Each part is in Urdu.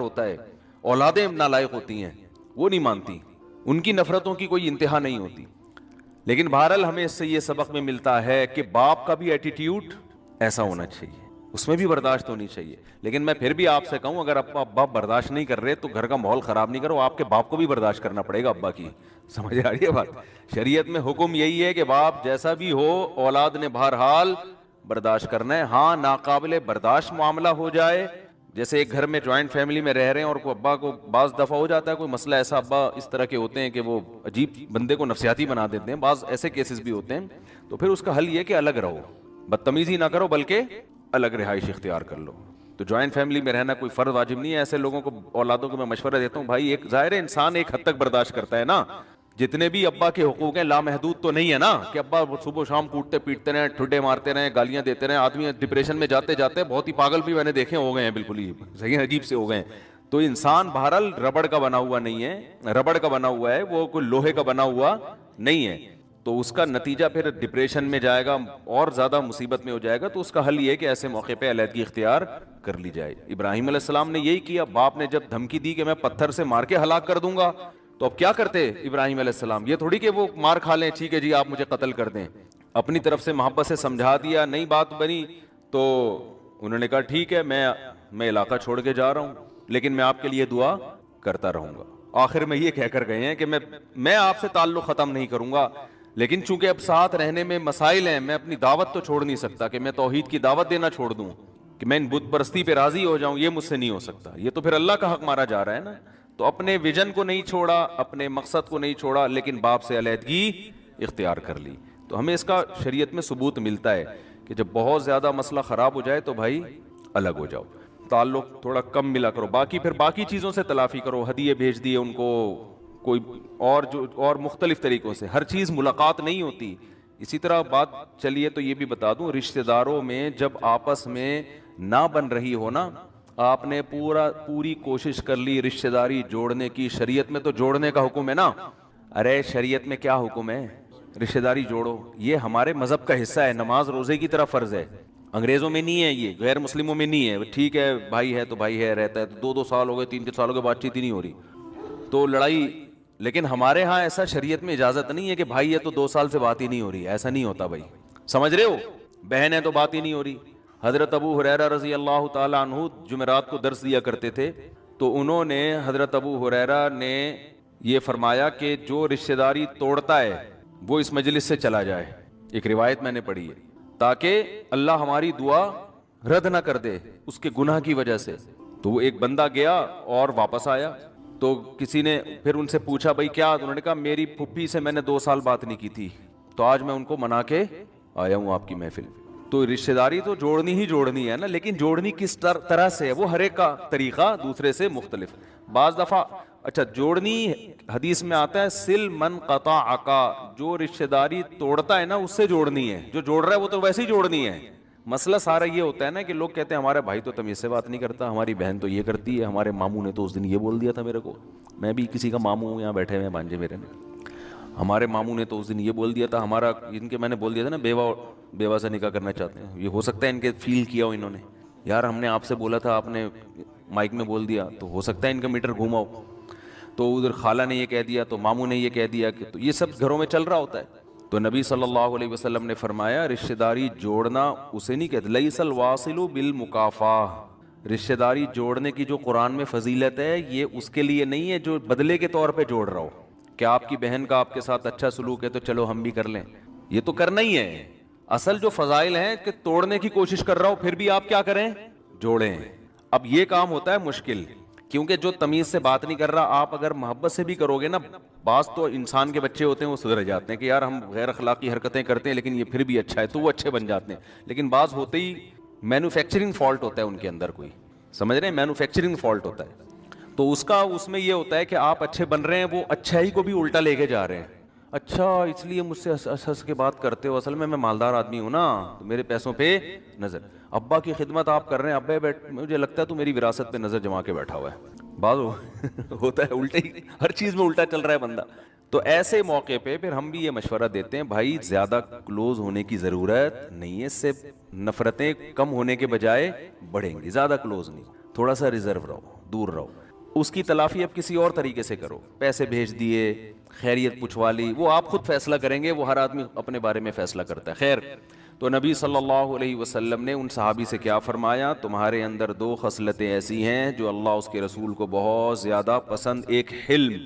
ہوتا ہے, اولادیں نالائق ہوتی ہیں, وہ نہیں مانتی, ان کی نفرتوں کی کوئی انتہا نہیں ہوتی. لیکن بہرحال ہمیں اس سے یہ سبق میں ملتا ہے کہ باپ کا بھی ایٹیٹیوڈ ایسا ہونا چاہیے, اس میں بھی برداشت ہونی چاہیے. لیکن میں پھر بھی آپ سے کہوں, اگر ابا برداشت نہیں کر رہے تو گھر کا ماحول خراب نہیں کرو, آپ کے باپ کو بھی برداشت کرنا پڑے گا ابا کی. سمجھ آ رہی ہے بات؟ شریعت میں حکم یہی ہے کہ باپ جیسا بھی ہو اولاد نے بہرحال برداشت کرنا ہے. ہاں ناقابل برداشت معاملہ ہو جائے, جیسے ایک گھر میں جوائنٹ فیملی میں رہ رہے ہیں اور کوئی ابا کو بعض دفعہ ہو جاتا ہے کوئی مسئلہ ایسا, ابا اس طرح کے ہوتے ہیں کہ وہ عجیب بندے کو نفسیاتی بنا دیتے ہیں, بعض ایسے کیسز بھی ہوتے ہیں, تو پھر اس کا حل یہ کہ الگ رہو, بدتمیزی نہ کرو بلکہ الگ رہائش اختیار کر لو. تو جوائنٹ فیملی میں رہنا کوئی فرض واجب نہیں ہے. ایسے لوگوں کو, اولادوں کو میں مشورہ دیتا ہوں, بھائی ایک ظاہر ہے انسان ایک حد تک برداشت کرتا ہے نا, جتنے بھی ابا کے حقوق ہیں لامحدود تو نہیں ہے نا, کہ ابا صبح شام کوٹتے پیٹتے رہے, ٹھڈے مارتے رہے, گالیاں دیتے رہے, آدمی ڈپریشن میں جاتے جاتے بہت ہی پاگل بھی میں نے دیکھے ہو گئے ہیں, بالکل ہی صحیح عجیب سے ہو گئے ہیں. تو انسان بہرحال ربڑ کا بنا ہوا نہیں ہے, ربڑ کا بنا ہوا ہے, وہ کوئی لوہے کا بنا ہوا نہیں ہے. تو اس کا نتیجہ پھر ڈپریشن میں جائے گا اور زیادہ مصیبت میں ہو جائے گا. تو اس کا حل یہ ہے کہ ایسے موقع پہ علیحدگی اختیار کر لی جائے. ابراہیم علیہ السلام نے یہی کیا, باپ نے جب دھمکی دی کہ میں پتھر سے مار کے ہلاک کر دوں گا, تو اب کیا کرتے ابراہیم علیہ السلام, یہ تھوڑی کہ وہ مار کھا لیں, ٹھیک ہے جی آپ مجھے قتل کر دیں, اپنی طرف سے محبت سے سمجھا دیا, نہیں بات بنی تو انہوں نے کہا ٹھیک ہے میں علاقہ چھوڑ کے جا رہا ہوں, لیکن میں آپ کے لیے دعا کرتا رہوں گا. آخر میں یہ کہہ کر گئے ہیں کہ میں آپ سے تعلق ختم نہیں کروں گا, لیکن چونکہ اب ساتھ رہنے میں مسائل ہیں, میں اپنی دعوت تو چھوڑ نہیں سکتا کہ میں توحید کی دعوت دینا چھوڑ دوں, کہ میں ان بت پرستی پہ راضی ہو جاؤں, یہ مجھ سے نہیں ہو سکتا. یہ تو پھر اللہ کا حق مارا جا رہا ہے نا. تو اپنے ویژن کو نہیں چھوڑا, اپنے مقصد کو نہیں چھوڑا, لیکن باپ سے علیحدگی اختیار کر لی. تو ہمیں اس کا شریعت میں ثبوت ملتا ہے کہ جب بہت زیادہ مسئلہ خراب ہو جائے تو بھائی الگ ہو جاؤ, تعلق تھوڑا کم ملا کرو, باقی پھر باقی چیزوں سے تلافی کرو, ہدیے بھیج دیے ان کو, کوئی اور مختلف طریقوں سے. ہر چیز ملاقات نہیں ہوتی. اسی طرح بات چلیے تو یہ بھی بتا دوں, رشتہ داروں میں جب آپس میں نہ بن رہی ہو نا, آپ نے پوری کوشش کر لی رشتہ داری جوڑنے کی, شریعت میں تو جوڑنے کا حکم ہے نا. ارے شریعت میں کیا حکم ہے, رشتہ داری جوڑو, یہ ہمارے مذہب کا حصہ ہے, نماز روزے کی طرح فرض ہے. انگریزوں میں نہیں ہے, یہ غیر مسلموں میں نہیں ہے. ٹھیک ہے بھائی ہے تو بھائی ہے, رہتا ہے تو 2 سال ہو گئے, 3 سال ہو گئے, بات چیت ہی نہیں ہو رہی تو لڑائی. لیکن ہمارے ہاں ایسا شریعت میں اجازت نہیں ہے کہ بھائی ہے تو 2 سال سے بات ہی نہیں ہو رہی, ایسا نہیں ہوتا بھائی, سمجھ رہے ہو. بہن ہے تو بات ہی نہیں ہو رہی. حضرت ابو ہریرہ رضی اللہ تعالی عنہ جمعرات کو درس دیا کرتے تھے, تو انہوں نے, حضرت ابو ہریرہ نے یہ فرمایا کہ جو رشتہ داری توڑتا ہے وہ اس مجلس سے چلا جائے. ایک روایت میں نے پڑھی ہے, تاکہ اللہ ہماری دعا رد نہ کر دے اس کے گناہ کی وجہ سے. تو وہ ایک بندہ گیا اور واپس آیا, تو کسی نے پھر ان سے پوچھا بھائی کیا, انہوں نے کہا میری پھپھی سے میں نے 2 سال بات نہیں کی تھی, تو آج میں ان کو منا کے آیا ہوں آپ کی محفل. تو رشتہ داری تو جوڑنی ہی جوڑنی ہے نا, لیکن جوڑنی کس طرح سے ہے, وہ ہر ایک کا طریقہ دوسرے سے مختلف. بعض دفعہ اچھا جوڑنی, حدیث میں آتا ہے سل من قطعک, جو رشتہ داری توڑتا ہے نا اس سے جوڑنی ہے, جو جوڑ رہا ہے وہ تو ویسے ہی جوڑنی ہے. مسئلہ سارا یہ ہوتا ہے نا کہ لوگ کہتے ہیں ہمارا بھائی تو تمیز سے بات نہیں کرتا, ہماری بہن تو یہ کرتی ہے, ہمارے ماموں نے تو اس دن یہ بول دیا تھا میرے کو, میں بھی کسی کا ماموں ہوں, یہاں بیٹھے ہوئے ہیں بانجے میرے نے, ہمارے ماموں نے تو اس دن یہ بول دیا تھا, ہمارا ان کے میں نے بول دیا تھا نا بیوہ سے نکاح کرنا چاہتے ہیں. یہ ہو سکتا ہے ان کے فیل کیا ہو انہوں نے, یار ہم نے آپ سے بولا تھا, آپ نے مائک میں بول دیا, تو ہو سکتا ہے ان کا میٹر گھوما ہو, تو ادھر خالہ نے یہ کہہ دیا, تو ماموں نے یہ کہہ دیا, کہ تو یہ سب گھروں میں چل رہا ہوتا ہے. تو نبی صلی اللہ علیہ وسلم نے فرمایا رشتہ داری جوڑنا اسے نہیں کہتے, لیس الواصل بالمکافاہ, رشتہ داری جوڑنے کی جو قرآن میں فضیلت ہے یہ اس کے لیے نہیں ہے جو بدلے کے طور پہ جوڑ رہا ہو, کہ آپ کی بہن کا آپ کے ساتھ اچھا سلوک ہے تو چلو ہم بھی کر لیں, یہ تو کرنا ہی ہے. اصل جو فضائل ہیں کہ توڑنے کی کوشش کر رہا ہو پھر بھی آپ کیا کریں, جوڑیں. اب یہ کام ہوتا ہے مشکل, کیونکہ جو تمیز سے بات نہیں کر رہا, آپ اگر محبت سے بھی کرو گے نا, بعض تو انسان کے بچے ہوتے ہیں وہ سدھر جاتے ہیں کہ یار ہم غیر اخلاقی حرکتیں کرتے ہیں لیکن یہ پھر بھی اچھا ہے, تو وہ اچھے بن جاتے ہیں. لیکن بعض ہوتے ہی مینوفیکچرنگ فالٹ ہوتا ہے ان کے اندر, کوئی سمجھ رہے ہیں, مینوفیکچرنگ فالٹ ہوتا ہے. تو اس میں یہ ہوتا ہے کہ آپ اچھے بن رہے ہیں, وہ اچھائی کو بھی الٹا لے کے جا رہے ہیں. اچھا اس لیے مجھ سے ہنس کے بات کرتے ہو, اصل میں مالدار آدمی ہوں نا, تو میرے پیسوں پہ نظر, ابا کی خدمت آپ کر رہے ہیں, ابے مجھے لگتا ہے تو میری وراثت پہ نظر جما کے بیٹھا ہوا ہے. بعض ہوتا ہے الٹا ہی, ہر چیز میں الٹا چل رہا ہے بندہ. تو ایسے موقع پہ پھر ہم بھی یہ مشورہ دیتے ہیں, بھائی زیادہ کلوز ہونے کی ضرورت نہیں ہے, اس سے نفرتیں کم ہونے کے بجائے بڑھیں گی. زیادہ کلوز نہیں, تھوڑا سا ریزرو رہو, دور رہو. اس کی تلافی اب کسی اور طریقے سے کرو. پیسے بھیج دیے, خیریت پوچھوا لی, وہ آپ خود فیصلہ کریں گے, وہ ہر آدمی اپنے بارے میں فیصلہ کرتا ہے. خیر, تو نبی صلی اللہ علیہ وسلم نے ان صحابی سے کیا فرمایا, تمہارے اندر 2 خصلتیں ایسی ہیں جو اللہ اس کے رسول کو بہت زیادہ پسند. ایک حلم,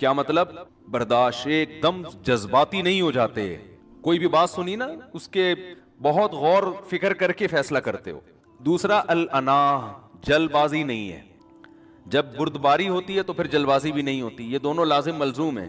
کیا مطلب, برداشت, ایک دم جذباتی نہیں ہو جاتے, کوئی بھی بات سنی نا اس کے بہت غور فکر کر کے فیصلہ کرتے ہو. دوسرا الانا, جلد بازی نہیں ہے, جب بردباری ہوتی ہے تو پھر جلد بازی بھی نہیں ہوتی, یہ دونوں لازم ملزوم ہیں.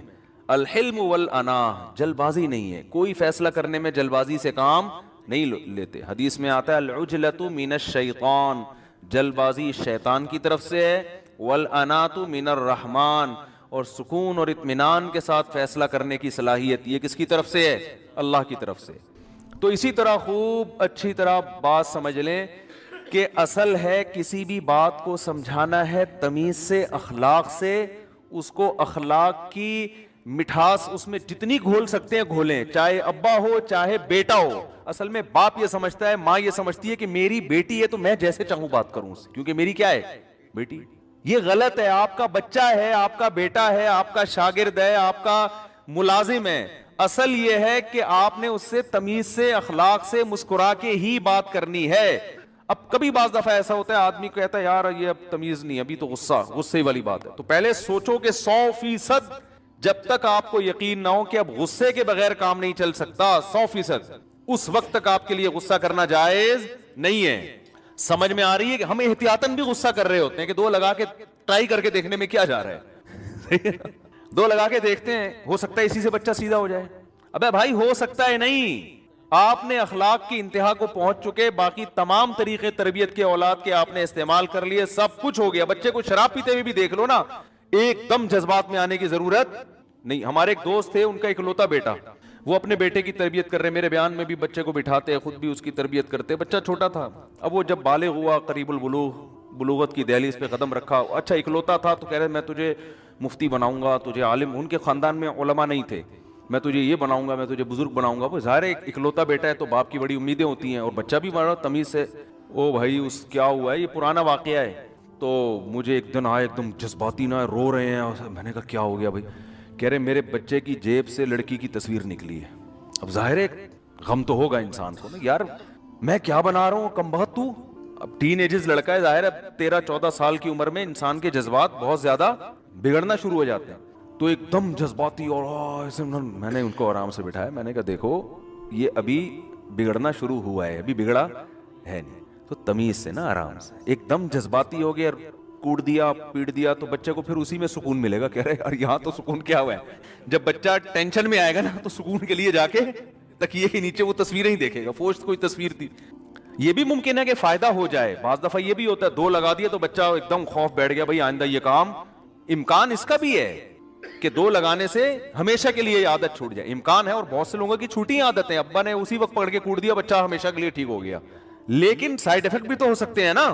الحلم والانا, جلد بازی نہیں ہے, کوئی فیصلہ کرنے میں جلد بازی سے کام نہیں لیتے. حدیث میں آتا ہے العجلۃ من الشیطان, جلد بازی شیطان کی طرف سے ہے, والانات من الرحمن, اور سکون اور اطمینان کے ساتھ فیصلہ کرنے کی صلاحیت یہ کس کی طرف سے ہے, اللہ کی طرف سے. تو اسی طرح خوب اچھی طرح بات سمجھ لیں کہ اصل ہے کسی بھی بات کو سمجھانا ہے تمیز سے, اخلاق سے, اس کو اخلاق کی مٹھاس اس میں جتنی گھول سکتے ہیں گھولیں, چاہے ابا ہو چاہے بیٹا ہو. اصل میں باپ یہ سمجھتا ہے, ماں یہ سمجھتی ہے کہ میری بیٹی ہے تو میں جیسے چاہوں بات کروں اس سے, کیونکہ میری کیا ہے, بیٹی. یہ غلط ہے. آپ کا بچہ ہے, آپ کا بیٹا ہے, آپ کا شاگرد ہے, آپ کا ملازم ہے. اصل یہ ہے کہ آپ نے اس سے تمیز سے, اخلاق سے, مسکرا کے ہی بات کرنی ہے. اب کبھی بعض دفعہ ایسا ہوتا ہے آدمی کہتا ہے یار یہ اب تمیز نہیں, ابھی تو غصے والی بات ہے. تو پہلے سوچو کہ 100% جب تک آپ کو یقین نہ ہو کہ اب غصے کے بغیر کام نہیں چل سکتا 100%, اس وقت تک آپ کے لیے غصہ کرنا جائز نہیں ہے. سمجھ میں آ رہی ہے کہ ہم احتیاطاً بھی غصہ کر رہے ہوتے ہیں کہ 2 لگا کے ٹرائی کر کے دیکھنے میں کیا جا رہا ہے. 2 لگا کے دیکھتے ہیں, ہو سکتا ہے اسی سے بچہ سیدھا ہو جائے. ابے بھائی ہو سکتا ہے نہیں, آپ نے اخلاق کی انتہا کو پہنچ چکے, باقی تمام طریقے تربیت کے اولاد کے آپ نے استعمال کر لیے, سب کچھ ہو گیا. بچے کو شراب پیتے ہوئے بھی دیکھ لو نا, ایک دم جذبات میں آنے کی ضرورت نہیں. ہمارے ایک دوست تھے, ان کا اکلوتا بیٹا, وہ اپنے بیٹے کی تربیت کر رہے, میرے بیان میں بھی بچے کو بٹھاتے, خود بھی اس کی تربیت کرتے. بچہ چھوٹا تھا, اب وہ جب بالغ ہوا, قریب البلوغ, بلوغت کی دہلیز پہ قدم رکھا, اچھا اکلوتا تھا, تو کہہ رہے میں تجھے مفتی بناؤں گا, تجھے عالم, ان کے خاندان میں علماء نہیں تھے, میں تجھے یہ بناؤں گا, میں تجھے بزرگ بناؤں گا. وہ ظاہر ہے اکلوتا بیٹا ہے تو باپ کی بڑی امیدیں ہوتی ہیں, اور بچہ بھی بڑا تمیز سے. او بھائی اس کیا ہوا ہے, یہ پرانا واقعہ ہے. تو مجھے ایک دن آئے, ایک دم جذباتی نہ, رو رہے ہیں. میں نے کہا کیا ہو گیا بھائی؟ کہہ رہے میرے بچے کی جیب سے لڑکی کی تصویر نکلی ہے. اب ظاہر ہے غم تو ہوگا انسان کو نا, یار میں کیا بنا رہا ہوں کم بخت تو. اب ٹین ایجز لڑکا ہے, ظاہر ہے 13-14 سال کی عمر میں انسان کے جذبات بہت زیادہ بگڑنا شروع ہو جاتے ہیں. تو ایک دم جذباتی, اور میں نے ان کو آرام سے بٹھایا, میں نے کہا دیکھو یہ ابھی بگڑنا شروع ہوا ہے, ابھی بگڑا ہے نہیں, تو تمیز سے نا, آرام سے. ایک دم جذباتی ہو گیا, کوٹ دیا, پیٹ دیا, تو بچے کو پھر اسی میں سکون ملے گا. کہہ رہے یار یہاں تو سکون کیا ہوا ہے, جب بچہ ٹینشن میں آئے گا نا تو سکون کے لیے جا کے تکیے کے نیچے وہ تصویریں ہی دیکھے گا, فوج کوئی تصویر تھی. یہ بھی ممکن ہے کہ فائدہ ہو جائے, بعض دفعہ یہ بھی ہوتا ہے 2 لگا دیے تو بچہ ایک دم خوف بیٹھ گیا, بھائی آئندہ یہ کام, امکان اس کا بھی ہے کہ 2 لگانے سے ہمیشہ کے لیے عادت چھوٹ جائے, امکان ہے. اور بہت سے لوگوں کی چھوٹی عادتیں, ابا نے اسی وقت پکڑ کے کوٹ دیا, بچہ ہمیشہ کے لیے ٹھیک ہو گیا. لیکن سائیڈ افیکٹ بھی تو ہو سکتے ہیں نا.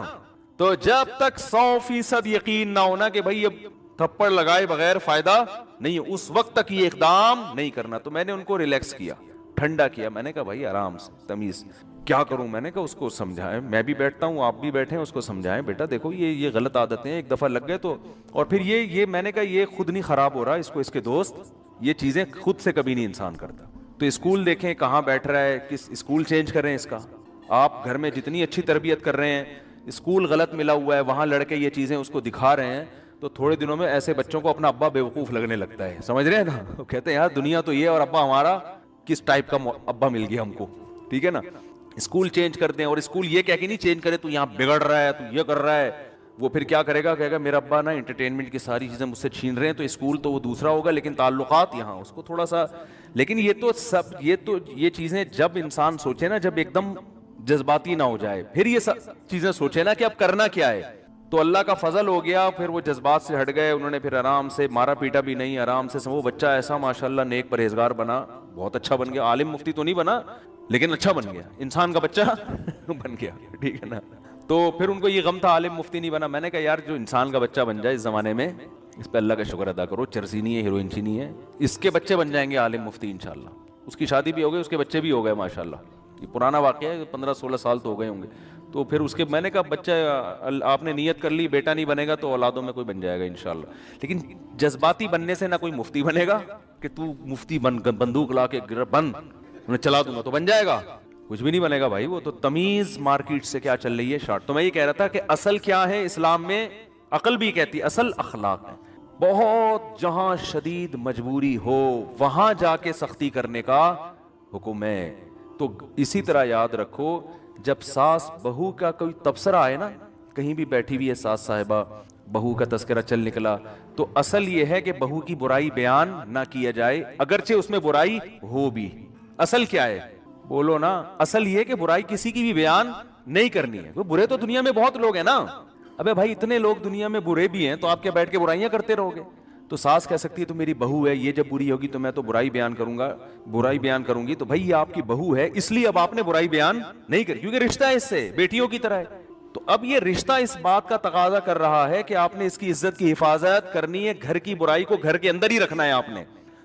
تو جب تک 100% یقین نہ ہونا کہ بھائی اب تھپڑ لگائے بغیر فائدہ نہیں, اس وقت تک یہ اقدام نہیں کرنا. تو میں نے ان کو ریلیکس کیا, ٹھنڈا کیا. میں نے کہا بھائی آرام سے, تمیز. کیا کروں, میں نے کہا اس کو سمجھائیں, میں بھی بیٹھتا ہوں, آپ بھی بیٹھیں, اس کو سمجھائیں, بیٹا دیکھو یہ غلط عادتیں ہیں, ایک دفعہ لگ گئے تو. اور پھر یہ میں نے کہا یہ خود نہیں خراب ہو رہا, اس کو اس کے دوست, یہ چیزیں خود سے کبھی نہیں انسان کرتا. تو اسکول دیکھیں کہاں بیٹھ رہا ہے, کس اسکول چینج کر رہے ہیں اس کا. آپ گھر میں جتنی اچھی تربیت کر رہے ہیں, اسکول غلط ملا ہوا ہے, وہاں لڑکے یہ چیزیں اس کو دکھا رہے ہیں, تو تھوڑے دنوں میں ایسے بچوں کو اپنا ابا بیوقوف لگنے لگتا ہے. سمجھ رہے ہیں نا, وہ کہتے ہیں یار دنیا تو یہ, اور ابا ہمارا کس ٹائپ کا ابا مل گیا ہم کو. ٹھیک ہے نا, اسکول چینج کر دیں, اور اسکول یہ کہہ کے نہیں چینج کرے تو یہاں بگڑ رہا ہے, تو یہ کر رہا ہے. وہ پھر کیا کرے گا, کہے گا میرا ابا نا انٹرٹینمنٹ کی ساری چیزیں مجھ سے چھین رہے ہیں, تو اسکول تو وہ دوسرا ہوگا لیکن تعلقات یہاں اس کو تھوڑا سا. لیکن یہ چیزیں جب انسان سوچے نا, جب ایک دم جذباتی نہ ہو جائے, پھر یہ چیزیں سوچے نا کہ اب کرنا کیا ہے, تو اللہ کا فضل ہو گیا. پھر وہ جذبات سے ہٹ گئے, انہوں نے پھر آرام سے, مارا پیٹا بھی نہیں, آرام سے. وہ بچہ ایسا ماشاءاللہ نیک پرہیزگار بنا, بہت اچھا بن گیا. عالم مفتی تو نہیں بنا لیکن اچھا بن گیا, انسان کا بچہ بن گیا. ٹھیک ہے نا. تو پھر ان کو یہ غم تھا عالم مفتی نہیں بنا. میں نے کہا یار جو انسان کا بچہ بن جائے اس زمانے میں, اس پہ اللہ کا شکر ادا کرو. چرسی نہیں ہے, ہیروئن نہیں ہے, اس کے بچے بن جائیں گے عالم مفتی انشاءاللہ. اس کی شادی بھی ہو گئی, اس کے بچے بھی ہو گئے ماشاءاللہ. یہ پرانا واقعہ ہے, 15-16 سال تو ہو گئے ہوں گے. تو پھر اس کے میں نے کہا بچہ آپ نے نیت کر لی بیٹا نہیں بنے گا تو اولادوں میں کوئی بن جائے گا انشاءاللہ. لیکن جذباتی بننے سے نہ کوئی مفتی بنے گا کہ تو مفتی بن بندوق لا کے بن انہیں چلا دوں گا تو بن جائے گا, کچھ بھی نہیں بنے گا بھائی. وہ تو تمیز مارکیٹ سے کیا چل رہی ہے شارٹ. تو میں یہ کہہ رہا تھا کہ اصل کیا ہے اسلام میں, عقل بھی کہتی اصل اخلاق ہے. بہت جہاں شدید مجبوری ہو وہاں جا کے سختی کرنے کا حکم ہے. تو اسی طرح یاد رکھو جب ساس بہو کا کوئی تبصرہ آئے نا, کہیں بھی بیٹھی ہوئی ہے ساس صاحبہ, بہو کا تذکرہ چل نکلا, تو اصل یہ ہے کہ بہو کی برائی بیان نہ کیا جائے اگرچہ اس میں برائی ہو بھی. اصل کیا ہے بولو نا, اصل یہ کہ برائی کسی کی بھی بیان نہیں کرنی ہے. وہ برے تو دنیا میں بہت لوگ ہیں نا, ابے بھائی اتنے لوگ دنیا میں برے بھی ہیں تو آپ کیا بیٹھ کے برائیاں کرتے رہو گے؟ تو ساس کہہ سکتی ہے تو میری بہو ہے, یہ جب بری ہوگی تو میں تو برائی بیان کروں گا, برائی بیان کروں گی. تو بھائی یہ آپ کی بہو ہے اس لیے اب آپ نے برائی بیان نہیں کری, کیونکہ رشتہ ہے اس سے بیٹیوں کی طرح ہے. تو اب یہ رشتہ اس بات کا تقاضا کر رہا ہے کہ آپ نے اس کی عزت کی حفاظت کرنی ہے, گھر کی برائی کو گھر کے اندر ہی رکھنا ہے. آپ نے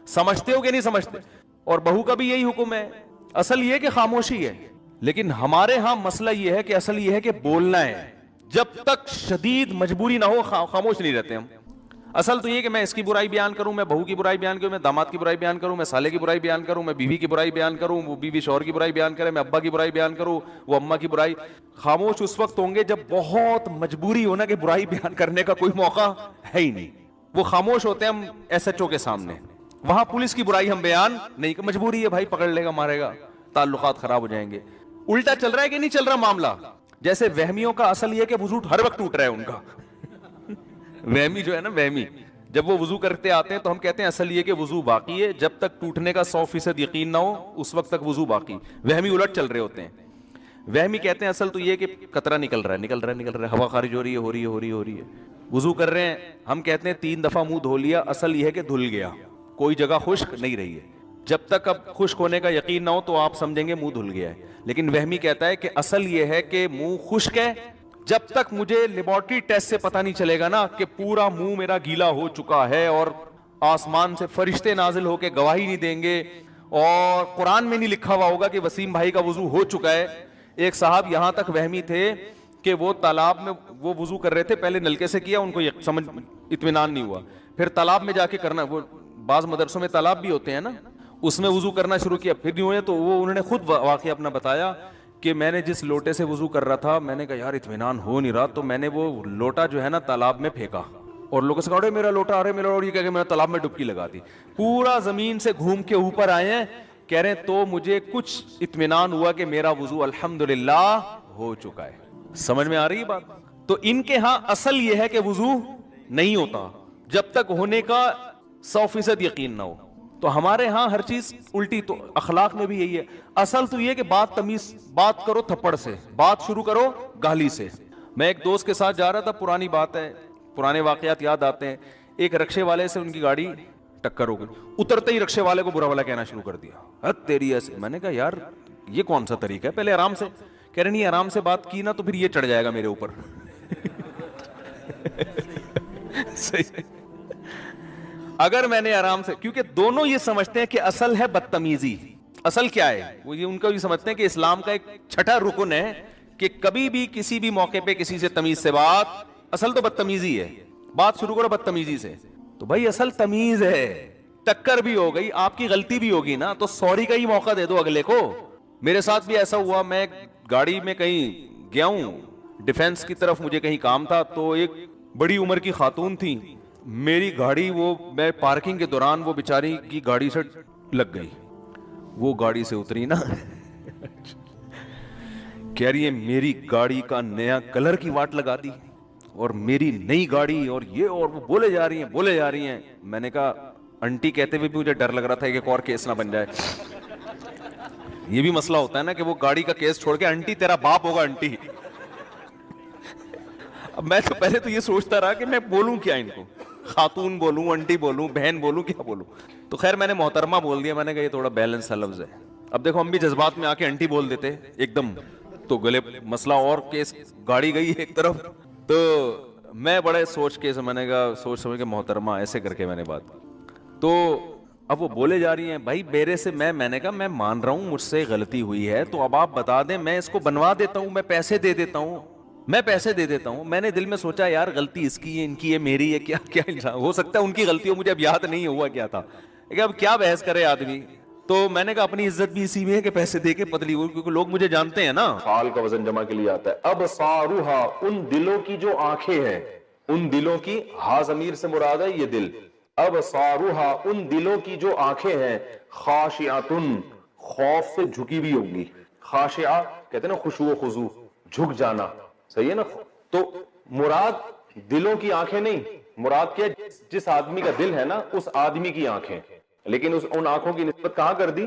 سمجھتے ہو کہ نہیں سمجھتے؟ اور بہو کا بھی یہی حکم ہے. اصل یہ کہ خاموشی ہے, لیکن ہمارے ہاں مسئلہ یہ ہے کہ اصل یہ ہے کہ بولنا ہے. جب تک شدید مجبوری نہ ہو خاموش نہیں رہتے ہم. اصل تو یہ کہ میں اس کی برائی بیان کروں, میں بہو کی برائی بیان کروں, میں داماد کی برائی بیان کروں, میں سالے کی برائی بیان کروں, میں بیوی کی برائی بیان کروں, وہ بیوی شوہر کی برائی بیان کرے, میں ابا کی برائی بیان کروں, وہ اماں کی برائی. خاموش اس وقت ہوں گے جب بہت مجبوری ہونا کہ برائی بیان کرنے کا کوئی موقع ہے ہی نہیں. وہ خاموش ہوتے ہیں ہم ایس ایچ او کے سامنے, وہاں پولیس کی برائی ہم بیان نہیں, مجبوری ہے بھائی, پکڑ لے گا مارے گا, تعلقات خراب ہو جائیں گے. الٹا چل رہا ہے کہ نہیں چل رہا معاملہ؟ جیسے وہمیوں کا اصل یہ کہ وضو ہر وقت ٹوٹ رہا ہے ان کا. وہمی جو ہے نا, وہمی جب وہ وضو کرتے آتے ہیں تو ہم کہتے ہیں اصل یہ کہ وضو باقی ہے, جب تک ٹوٹنے کا 100% یقین نہ ہو اس وقت تک وضو باقی. وہمی الٹ چل رہے ہوتے ہیں. وہمی کہتے ہیں اصل تو یہ کہ قطرہ نکل رہا ہے, ہوا خارج ہو رہی ہے, وضو کر رہے ہیں, ہم کہتے ہیں 3 دفعہ منہ دھو لیا, اصل یہ ہے کہ دھل گیا, کوئی جگہ خشک نہیں رہی ہے. جب تک اب خشک ہونے کا یقین نہ ہو تو آپ سمجھیں گے منہ دھل گیا ہے. لیکن وہمی کہتا ہے کہ اصل یہ ہے کہ منہ خشک ہے, جب تک مجھے لیبارٹری ٹیسٹ سے پتہ نہیں چلے گا نا کہ پورا منہ میرا گیلا ہو چکا ہے اور آسمان سے فرشتے نازل ہو کے گواہی نہیں دیں گے اور قرآن میں نہیں لکھا ہوا ہوگا کہ وسیم بھائی کا وضو ہو چکا ہے. ایک صاحب یہاں تک وہمی تھے کہ وہ تالاب میں وہ وضو کر رہے تھے, پہلے نلکے سے کیا, ان کو سمجھ اطمینان نہیں ہوا, پھر تالاب میں جا کے کرنا, وہ بعض مدرسوں میں تالاب بھی ہوتے ہیں نا, اس میں وضو کرنا شروع کیا, پھر نہیں ہوئے تو وہ انہوں نے خود واقعہ اپنا بتایا کہ میں نے جس لوٹے سے وضو کر رہا تھا, میں نے کہا یار اطمینان ہو نہیں رہا, تو میں نے وہ لوٹا جو ہے نا تالاب میں پھینکا, اور لوگوں سے کہا میرا لوٹا آ رہا ہے میرا, اور یہ کہہ کے میں نے تالاب میں ڈبکی لگا دی. پورا زمین سے گھوم کے اوپر آئے ہیں, کہہ رہے ہیں تو مجھے کچھ اطمینان ہوا کہ میرا وضو الحمدللہ ہو چکا ہے. سمجھ میں آ رہی ہے بات؟ تو ان کے ہاں اصل یہ ہے کہ وضو نہیں ہوتا جب تک ہونے کا 100% یقین نہ ہو. تو ہمارے ہاں ہر چیز الٹی. تو اخلاق میں بھی یہی ہے. اصل تو یہ کہ بات تمیز, بات کرو تھپڑ سے, بات شروع کرو گالی سے. میں ایک دوست کے ساتھ جا رہا تھا, پرانی بات ہے, پرانے واقعات یاد آتے ہیں. ایک رکشے والے سے ان کی گاڑی ٹکر ہو گئی, اترتے ہی رکشے والے کو برا بھلا کہنا شروع کر دیا, تیری ایسے. میں نے کہا یار یہ کون سا طریقہ ہے, پہلے آرام سے. کہہ رہے نہیں آرام سے بات کی نا تو پھر یہ چڑھ جائے گا میرے اوپر. صحیح. اگر میں نے آرام سے, کیونکہ دونوں یہ سمجھتے ہیں کہ اصل ہے بدتمیزی. اصل کیا ہے وہ یہ ان کا بھی سمجھتے ہیں کہ اسلام کا ایک چھٹا رکن ہے کہ کبھی بھی کسی بھی موقع پہ کسی سے تمیز سے بات, اصل تو بدتمیزی ہے, بات شروع کرو بدتمیزی سے. تو بھائی اصل تمیز ہے. ٹکر بھی ہو گئی, آپ کی غلطی بھی ہوگی نا, تو سوری کا ہی موقع دے دو اگلے کو. میرے ساتھ بھی ایسا ہوا, میں گاڑی میں کہیں گیا ہوں ڈیفینس کی طرف, مجھے کہیں کام تھا, تو ایک بڑی عمر کی خاتون تھی, میری گاڑی وہ میں پارکنگ کے دوران وہ بیچاری کی گاڑی سے لگ گئی. وہ گاڑی سے اتری نا, کہہ رہی ہے میری گاڑی کا نیا کلر کی واٹ لگا دی اور میری نئی گاڑی اور یہ, اور وہ بولے جا رہی ہیں. میں نے کہا انٹی کہتے ہوئے بھی مجھے ڈر لگ رہا تھا کہ ایک اور کیس نہ بن جائے. یہ بھی مسئلہ ہوتا ہے نا کہ وہ گاڑی کا کیس چھوڑ کے انٹی تیرا باپ ہوگا انٹی. اب میں تو پہلے تو یہ سوچتا رہا کہ میں بولوں کیا ان کو, خاتون بولوں, انٹی بولوں, بہن بولوں, کیا بولوں. تو خیر میں نے محترمہ بول دیا. میں نے کہا یہ تھوڑا بیلنس سا لفظ ہے. اب دیکھو ہم بھی جذبات میں آ کے انٹی بول دیتے ایک دم, تو گلے مسئلہ اور کیس, گاڑی گئی ایک طرف. تو میں بڑے سوچ کے, میں نے کہا سوچ سمجھ کے محترمہ ایسے کر کے میں نے بات. تو اب وہ بولے جا رہی ہیں بھائی میرے سے میں نے کہا میں مان رہا ہوں مجھ سے غلطی ہوئی ہے تو اب آپ بتا دیں میں اس کو بنوا دیتا ہوں, میں پیسے دے دیتا ہوں, میں پیسے دے دیتا ہوں. میں نے دل میں سوچا یار غلطی اس کی ہے, ان کی ہے, میری ہے, کیا کیا انسان ہو سکتا ہے ان کی غلطی ہو, مجھے اب یاد نہیں ہوا کیا تھا. لیکن اب کیا بحث کرے آدمی. تو میں نے کہا اپنی عزت بھی اسی میں ہے کہ پیسے دے کے پتلی ہو, کیونکہ لوگ مجھے جانتے ہیں نا. فعال کا وزن جمع کے لیے آتا ہے. ابصارھا, ان دلوں کی جو آنکھیں ہیں, ان دلوں کی, ہا ضمیر سے مراد ہے یہ دل. ابصارھا, ان دلوں کی جو آنکھیں ہیں, خاشعۃن, خوف سے جھکی بھی ہوں گی. خاشعہ کہتے ہیں نا خشوع و خضوع, جھک جانا, صحیح ہے نا. تو مراد دلوں کی آنکھیں نہیں, مراد کیا, جس آدمی کا دل ہے نا اس آدمی کی آنکھیں, لیکن ان آنکھوں کی نسبت کہاں کر دی,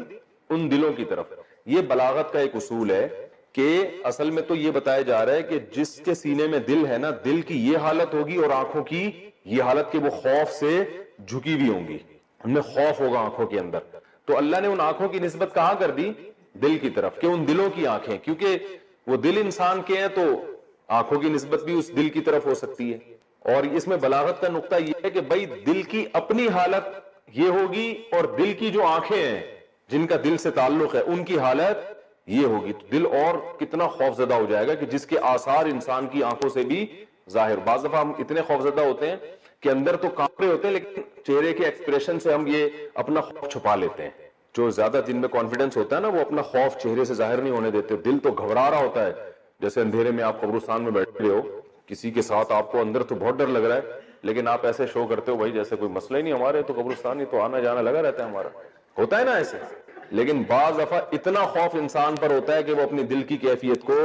ان دلوں کی طرف. یہ بلاغت کا ایک اصول ہے کہ اصل میں تو یہ بتایا جا رہا ہے کہ جس کے سینے میں دل ہے نا, دل کی یہ حالت ہوگی اور آنکھوں کی یہ حالت کہ وہ خوف سے جھکی بھی ہوں گی, ان میں خوف ہوگا آنکھوں کے اندر. تو اللہ نے ان آنکھوں کی نسبت کہاں کر دی, دل کی طرف, کہ ان دلوں کی آنکھیں, کیونکہ وہ دل انسان کے ہیں تو آنکھوں کی نسبت بھی اس دل کی طرف ہو سکتی ہے. اور اس میں بلاغت کا نقطہ یہ ہے کہ بھائی دل کی اپنی حالت یہ ہوگی اور دل کی جو آنکھیں ہیں جن کا دل سے تعلق ہے ان کی حالت یہ ہوگی. تو دل اور کتنا خوف زدہ ہو جائے گا کہ جس کے آثار انسان کی آنکھوں سے بھی ظاہر. بعض دفعہ ہم اتنے خوف زدہ ہوتے ہیں کہ اندر تو کانپ رہے ہوتے ہیں لیکن چہرے کے ایکسپریشن سے ہم یہ اپنا خوف چھپا لیتے ہیں. جو زیادہ جن میں کانفیڈنس ہوتا ہے نا وہ اپنا خوف چہرے سے ظاہر نہیں ہونے دیتے. دل تو گھبرا رہا ہوتا ہے, جیسے اندھیرے میں آپ قبرستان میں بیٹھے ہو, کسی کے ساتھ آپ کو اندر تو بہت ڈر لگ رہا ہے لیکن آپ ایسے شو کرتے ہو بھائی جیسے کوئی مسئلہ ہی نہیں, ہمارے تو قبرستان ہی تو آنا جانا لگا رہتا ہے ہمارا, ہوتا ہے نا ایسے. لیکن بعض دفعہ اتنا خوف انسان پر ہوتا ہے کہ وہ اپنی دل کی کیفیت کو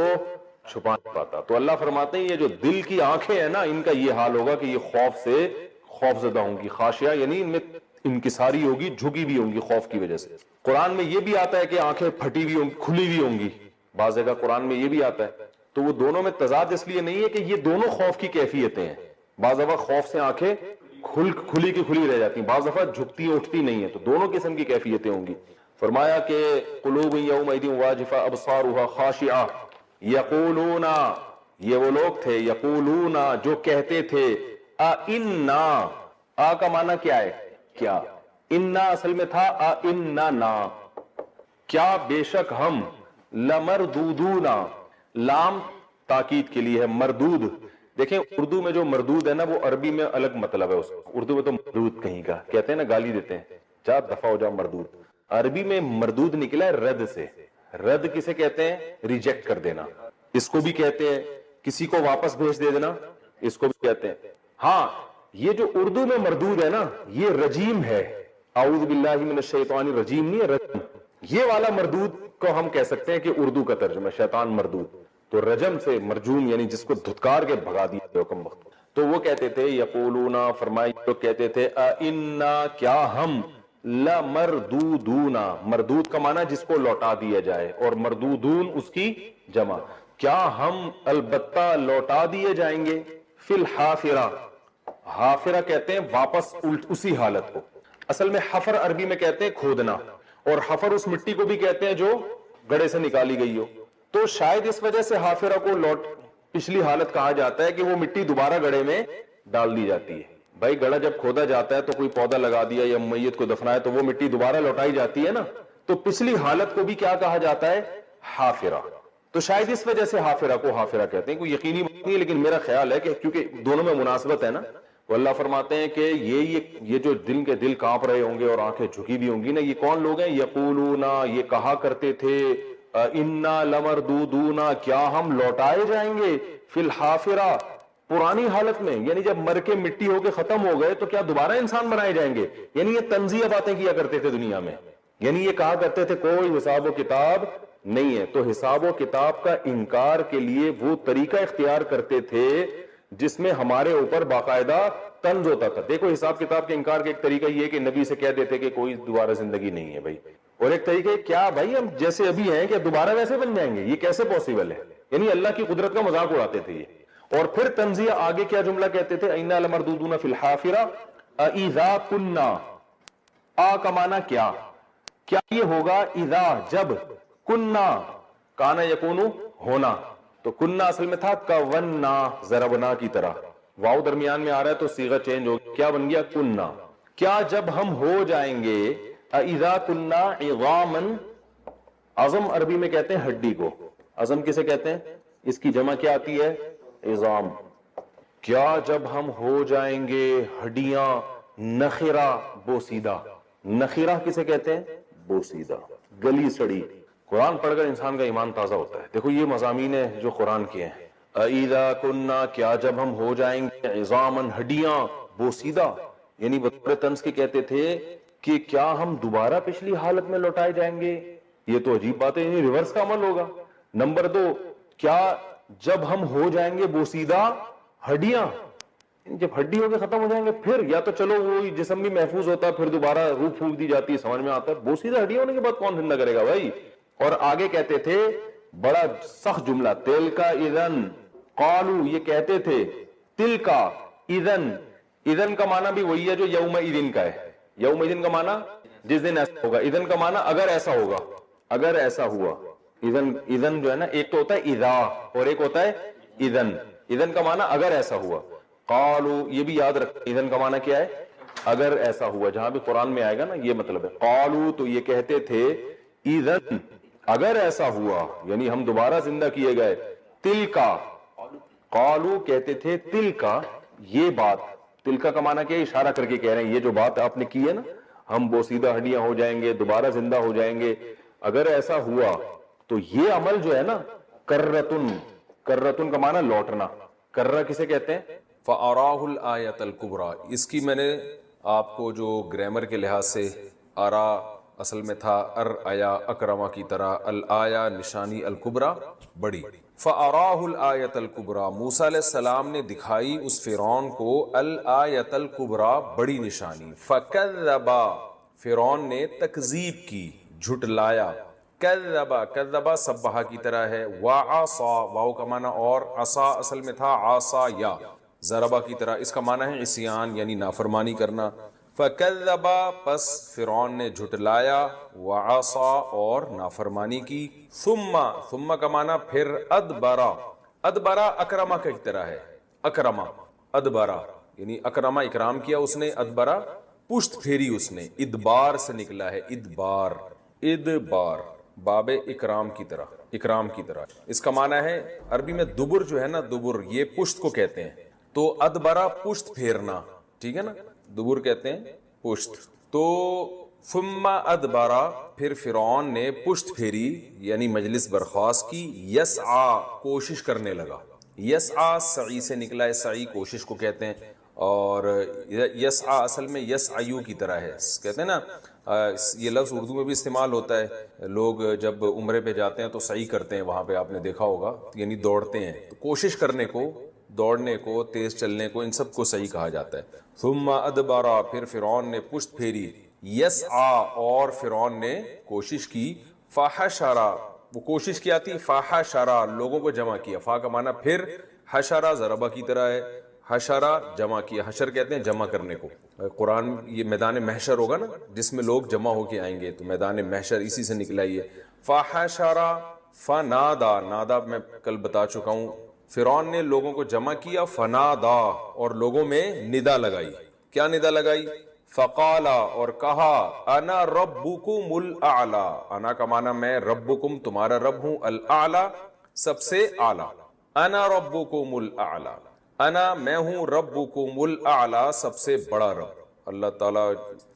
چھپا نہیں پاتا. تو اللہ فرماتے ہیں یہ جو دل کی آنکھیں ہیں نا ان کا یہ حال ہوگا کہ یہ خوف سے خوف زدہ ہوں گی. خاشعہ یعنی ان میں انکساری ہوگی, جھکی بھی ہوں گی خوف کی وجہ سے. قرآن میں یہ بھی آتا ہے کہ آنکھیں پھٹی ہوئی ہوں, کھلی ہوئی ہوں گی, بعض جگہ قرآن میں یہ بھی آتا ہے. تو وہ دونوں میں تضاد اس لیے نہیں ہے کہ یہ دونوں خوف کی کیفیتیں ہیں. بعض دفعہ خوف سے آنکھیں کھلی کی کھلی رہ جاتی ہیں, بعض دفعہ جھکتی اٹھتی نہیں ہے, تو دونوں قسم کی کیفیتیں ہوں گی. فرمایا کہ قلوب یومئذ واجفہ ابصارها خاشعہ یقولون, یہ وہ لوگ تھے, یقولون جو کہتے تھے, اِنَّا, آ کا معنی کیا ہے, کیا, اِنَّا اصل میں تھا اِنَّنا, کیا بے شک ہم, لَمَرْدُودُونَ, لام تاکید کے لیے ہے, مردود. دیکھیں اردو میں جو مردود ہے نا وہ عربی میں الگ مطلب ہے اس کا. اردو میں تو مردود کہیں کا کہتے ہیں نا, گالی دیتے ہیں, جا دفع ہو جا مردود. عربی میں مردود نکلا ہے رد سے. رد کسے کہتے ہیں, ریجیکٹ کر دینا, اس کو بھی کہتے ہیں. کسی کو واپس بھیج دے دینا, اس کو بھی کہتے ہیں. ہاں یہ جو اردو میں مردود ہے نا یہ رجیم ہے, اعوذ باللہ من الشیطان الرجیم نہیں ہے, رجم. یہ والا مردود کو ہم کہہ سکتے ہیں کہ اردو کا ترجمہ شیطان مردود. تو رجم سے مرجوم یعنی جس کو دھتکار کے بھگا دیا حکم وقت. تو وہ کہتے تھے یقولون, فرمائی تو کہتے تھے, اِنَّا, کیا ہم, لَمَرْدُودُونَ, مردود کا معنی جس کو لوٹا دیا جائے, اور مردودون اس کی جمع, کیا ہم البتہ لوٹا دیے جائیں گے, فی الحافرہ, حافرہ کہتے ہیں واپس اسی حالت کو. اصل میں حفر عربی میں کہتے ہیں کھودنا, اور حفر اس مٹی کو بھی کہتے ہیں جو گڑھے سے نکالی گئی ہو. تو شاید اس وجہ سے حافرہ کو پچھلی حالت کہا جاتا ہے کہ وہ مٹی دوبارہ گڑھے میں ڈال دی جاتی ہے. بھائی گڑھا جب کھودا جاتا ہے تو کوئی پودا لگا دیا یا میت کو دفنایا تو وہ مٹی دوبارہ لوٹائی جاتی ہے نا, تو پچھلی حالت کو بھی کیا کہا جاتا ہے, حافرہ. تو شاید اس وجہ سے حافرہ کو حافرہ کہتے ہیں. کوئی یقینی بات نہیں ہے لیکن میرا خیال ہے کہ کیونکہ دونوں میں مناسبت ہے نا. تو اللہ فرماتے ہیں کہ یہ جو دل کے دل کانپ رہے ہوں گے اور آنکھیں جھکی بھی ہوں گی نا, یہ کون لوگ ہیں, یقولون, یہ کہا کرتے تھے, اِنَّا لَمَرْدُودُونَ, کیا ہم لوٹائے جائیں گے, فی الحافرہ, پرانی حالت میں, یعنی جب مر کے مٹی ہو کے ختم ہو گئے تو کیا دوبارہ انسان بنائے جائیں گے. یعنی یہ تنزیہ باتیں کیا کرتے تھے دنیا میں, یعنی یہ کہا کرتے تھے کوئی حساب و کتاب نہیں ہے. تو حساب و کتاب کا انکار کے لیے وہ طریقہ اختیار کرتے تھے جس میں ہمارے اوپر باقاعدہ طنز ہوتا تھا. دیکھو حساب کتاب کے انکار کا ایک طریقہ یہ کہ نبی سے کہہ دیتے کہ کوئی دوبارہ زندگی نہیں ہے بھائی, اور ایک طریقہ کیا بھائی ہم جیسے ابھی ہیں کہ دوبارہ ویسے بن جائیں گے, یہ کیسے پوسیبل ہے, یعنی اللہ کی قدرت کا مذاق اڑاتے تھے یہ. اور پھر تنزیہ آگے کیا جملہ کہتے تھے, اِنَّا لَمَرْدُودُونَ فِي الْحَافِرَةِ اِذَا كُنَّا, آ کا معنی کیا, کیا یہ ہوگا, اذا, جب, کننا, کانا یکونو, ہونا. تو کننا اصل میں تھا کوننا, ضربنا کی طرح, واو درمیان میں آ رہا ہے تو صیغہ چینج ہو گیا, کیا بن گیا, کننا, کیا جب ہم ہو جائیں گے, اذا كنا عظاما، عظم عربی میں کہتے ہیں ہڈی کو، عظم کسے کہتے ہیں؟ اس کی جمع کیا آتی ہے؟ عظام۔ کیا جب ہم ہو جائیں گے ہڈیاں نخرہ بوسیدہ، نخرہ کسے کہتے ہیں؟ بوسیدہ، گلی سڑی۔ قرآن پڑھ کر انسان کا ایمان تازہ ہوتا ہے۔ دیکھو یہ مضامین ہیں جو قرآن کے ہیں۔ اذا كنا، کیا جب ہم ہو جائیں گے عظاما ہڈیاں بوسیدہ، یعنی بطور طنز کے کہتے تھے کہ کیا ہم دوبارہ پچھلی حالت میں لوٹائے جائیں گے؟ یہ تو عجیب بات ہے، یعنی ریورس کا عمل ہوگا۔ نمبر 2، کیا جب ہم ہو جائیں گے بوسیدہ ہڈیاں، جب ہڈی ہو کے ختم ہو جائیں گے پھر یا تو چلو وہ جسم بھی محفوظ ہوتا ہے، پھر دوبارہ روح پھونک دی جاتی ہے، سمجھ میں آتا ہے۔ بوسیدہ ہڈیاں ہونے کے بعد کون زندہ کرے گا بھائی؟ اور آگے کہتے تھے بڑا سخت جملہ، تیل کا اذن، قالو یہ کہتے تھے، تل کا اذن، اذن کا معنی بھی وہی ہے جو یوم اذن کا ہے۔ یوم اذن کا معنی جس دن ایسا ہوگا، اذن کا معنی اگر ایسا ہوگا، اگر ایسا ہوا۔ اذن، اذن جو ہے نا، ایک تو ہوتا ہے اذا اور ایک ہوتا ہے اذن۔ اذن کا معنی اگر ایسا ہوا، قالو یہ بھی یاد رکھ، اذن کا معنی کیا ہے؟ اگر ایسا ہوا، جہاں بھی قرآن میں آئے گا نا یہ مطلب ہے۔ قالو تو یہ کہتے تھے، اذن اگر ایسا ہوا یعنی ہم دوبارہ زندہ کیے گئے، تل کا، قالو کہتے تھے تل کا، یہ بات، تل کا معنی کیا ہے؟ اشارہ کر کے کہہ رہے ہیں یہ جو بات آپ نے کی ہے نا، ہم بوسیدہ ہڈیاں ہو جائیں گے، دوبارہ زندہ ہو جائیں گے، اگر ایسا ہوا تو یہ عمل جو ہے نا، کرتن، کرتن کا معنی لوٹنا، کرہ کسے کہتے ہیں؟ فَأَرَاهُ الْآيَةَ الْكُبْرَى، اس کی میں نے آپ کو جو گرامر کے لحاظ سے آرا اصل میں تھا ارآیا اکرما کی طرح، الآیا نشانی الکبرا بڑی، فَأَرَاهُ الْآيَةَ الْكُبْرَى، موسیٰ علیہ السلام نے دکھائی اس فرعون کو الآیۃ الکبریٰ بڑی نشانی، فَكَذَّبَ، فرعون نے تکذیب کی، جھٹلایا، کذبا، کذبا سبحہ کی طرح ہے، وعصا، واو کا معنی اور، عصا اصل میں تھا عصا یا، ضربہ کی طرح، اس کا معنی ہے عصیان یعنی نافرمانی کرنا۔ فکذبا، پس فرعون نے جھٹلایا، وعصا اور نافرمانی کی، ثم، ثم کا معنی پھر، ادبرا، ادبرا اکرما کی طرح ہے، اکرما، ادبرا یعنی اکرما اکرام کیا اس نے، ادبرا پشت پھیری اس نے، ادبار سے نکلا ہے، ادبار، ادبار باب اکرام کی طرح، اکرام کی طرح، اس کا معنی ہے عربی میں دبر جو ہے نا، دبر یہ پشت کو کہتے ہیں، تو ادبرا پشت پھیرنا، ٹھیک ہے نا، دبر کہتے ہیں پشت، تو ثم ادبرا، پھر فرعون نے پشت پھیری یعنی مجلس برخاست کی، یسعا، کوشش کرنے لگا، یسعا سعی سے نکلا ہے، سعی کوشش کو کہتے ہیں، اور یسعا اصل میں یسعیو کی طرح ہے، کہتے ہیں نا، یہ لفظ اردو میں بھی استعمال ہوتا ہے، لوگ جب عمرے پہ جاتے ہیں تو سعی کرتے ہیں، وہاں پہ آپ نے دیکھا ہوگا، یعنی دوڑتے ہیں، تو کوشش کرنے کو، دوڑنے کو، تیز چلنے کو، ان سب کو سعی کہا جاتا ہے۔ ثم ادبارا، پھر فرعون نے پشت پھیری، یسعا، اور فرعون نے کوشش کی، فحشرا، وہ کوشش کیا تھی، فحشرا، لوگوں کو جمع کیا، فا کا معنی پھر، حشرا ضربہ کی طرح ہے، حشرا جمع کیا، حشر کہتے ہیں جمع کرنے کو، قرآن یہ میدان محشر ہوگا نا جس میں لوگ جمع ہو کے آئیں گے، تو میدان محشر اسی سے نکلا ہی ہے۔ فحشرا، فنادا، نادا میں کل بتا چکا ہوں، فرعون نے لوگوں کو جمع کیا، فنادا، اور لوگوں میں ندا لگائی، کیا ندا لگائی؟ فقالا، اور کہا، انا ربکم الاعلی، انا کا معنی میں، ربکم تمہارا رب ہوں، الاعلی سب سے اعلی، انا ربکم الاعلی، انا میں ہوں، ربکم الاعلی سب سے بڑا رب۔ اللہ تعالیٰ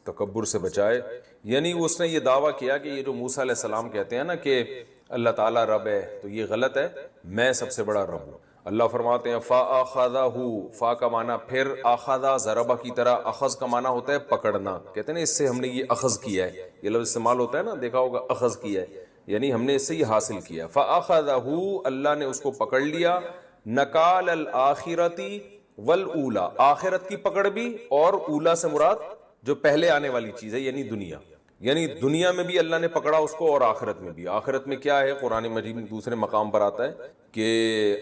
تکبر سے بچائے، یعنی اس نے یہ دعویٰ کیا کہ یہ جو موسیٰ علیہ السلام کہتے ہیں نا کہ اللہ تعالیٰ رب ہے، تو یہ غلط ہے، میں سب سے بڑا رب ہوں۔ اللہ فرماتے ہیں فَأَخَذَهُ، فا کا معنی پھر، آخذہ ضربہ کی طرح، اخذ کا معنی ہوتا ہے پکڑنا، کہتے ہیں نا اس سے ہم نے یہ اخذ کیا ہے، یہ لفظ استعمال ہوتا ہے نا، دیکھا ہوگا اخذ کیا ہے، یعنی ہم نے اس سے یہ حاصل کیا، فَأَخَذَهُ، اللہ نے اس کو پکڑ لیا، نکال الآخرتی والاولا، آخرت کی پکڑ بھی، اور اولا سے مراد جو پہلے آنے والی چیز ہے یعنی دنیا، یعنی دنیا میں بھی اللہ نے پکڑا اس کو، اور آخرت میں بھی۔ آخرت میں کیا ہے؟ قرآن مجید میں دوسرے مقام پر آتا ہے کہ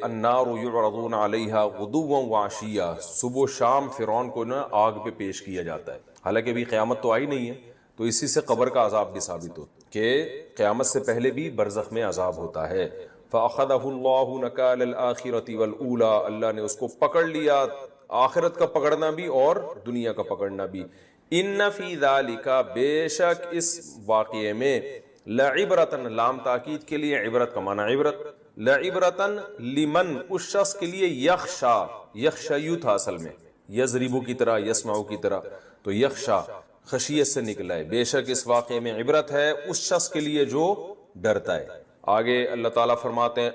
النار یعرضون علیہا غدوا وعشیا، صبح و شام فرعون کو نا آگ پہ پیش کیا جاتا ہے، حالانکہ ابھی قیامت تو آئی نہیں ہے، تو اسی سے قبر کا عذاب بھی ثابت ہوتا ہے کہ قیامت سے پہلے بھی برزخ میں عذاب ہوتا ہے۔ فَأَخَذَهُ اللَّهُ نَكَالَ الْآخِرَةِ وَالْأُولَى، اللہ نے اس کو پکڑ لیا آخرت کا پکڑنا بھی اور دنیا کا پکڑنا بھی. ان فی ذالک، بے شک اس واقعے میں، لعبرتن، لام تاکید کے لیے، عبرت کا معنی عبرت، لعبرتن لمن، اس شخص کے لیے، یخشا، یخشیو تھا اصل میں، یضربو کی طرح، یسمعو کی طرح، تو یخشا خشیت سے نکلا ہے. بے شک اس واقعے میں عبرت ہے اس شخص کے لیے جو ڈرتا ہے. آگے اللہ تعالیٰ فرماتے ہیں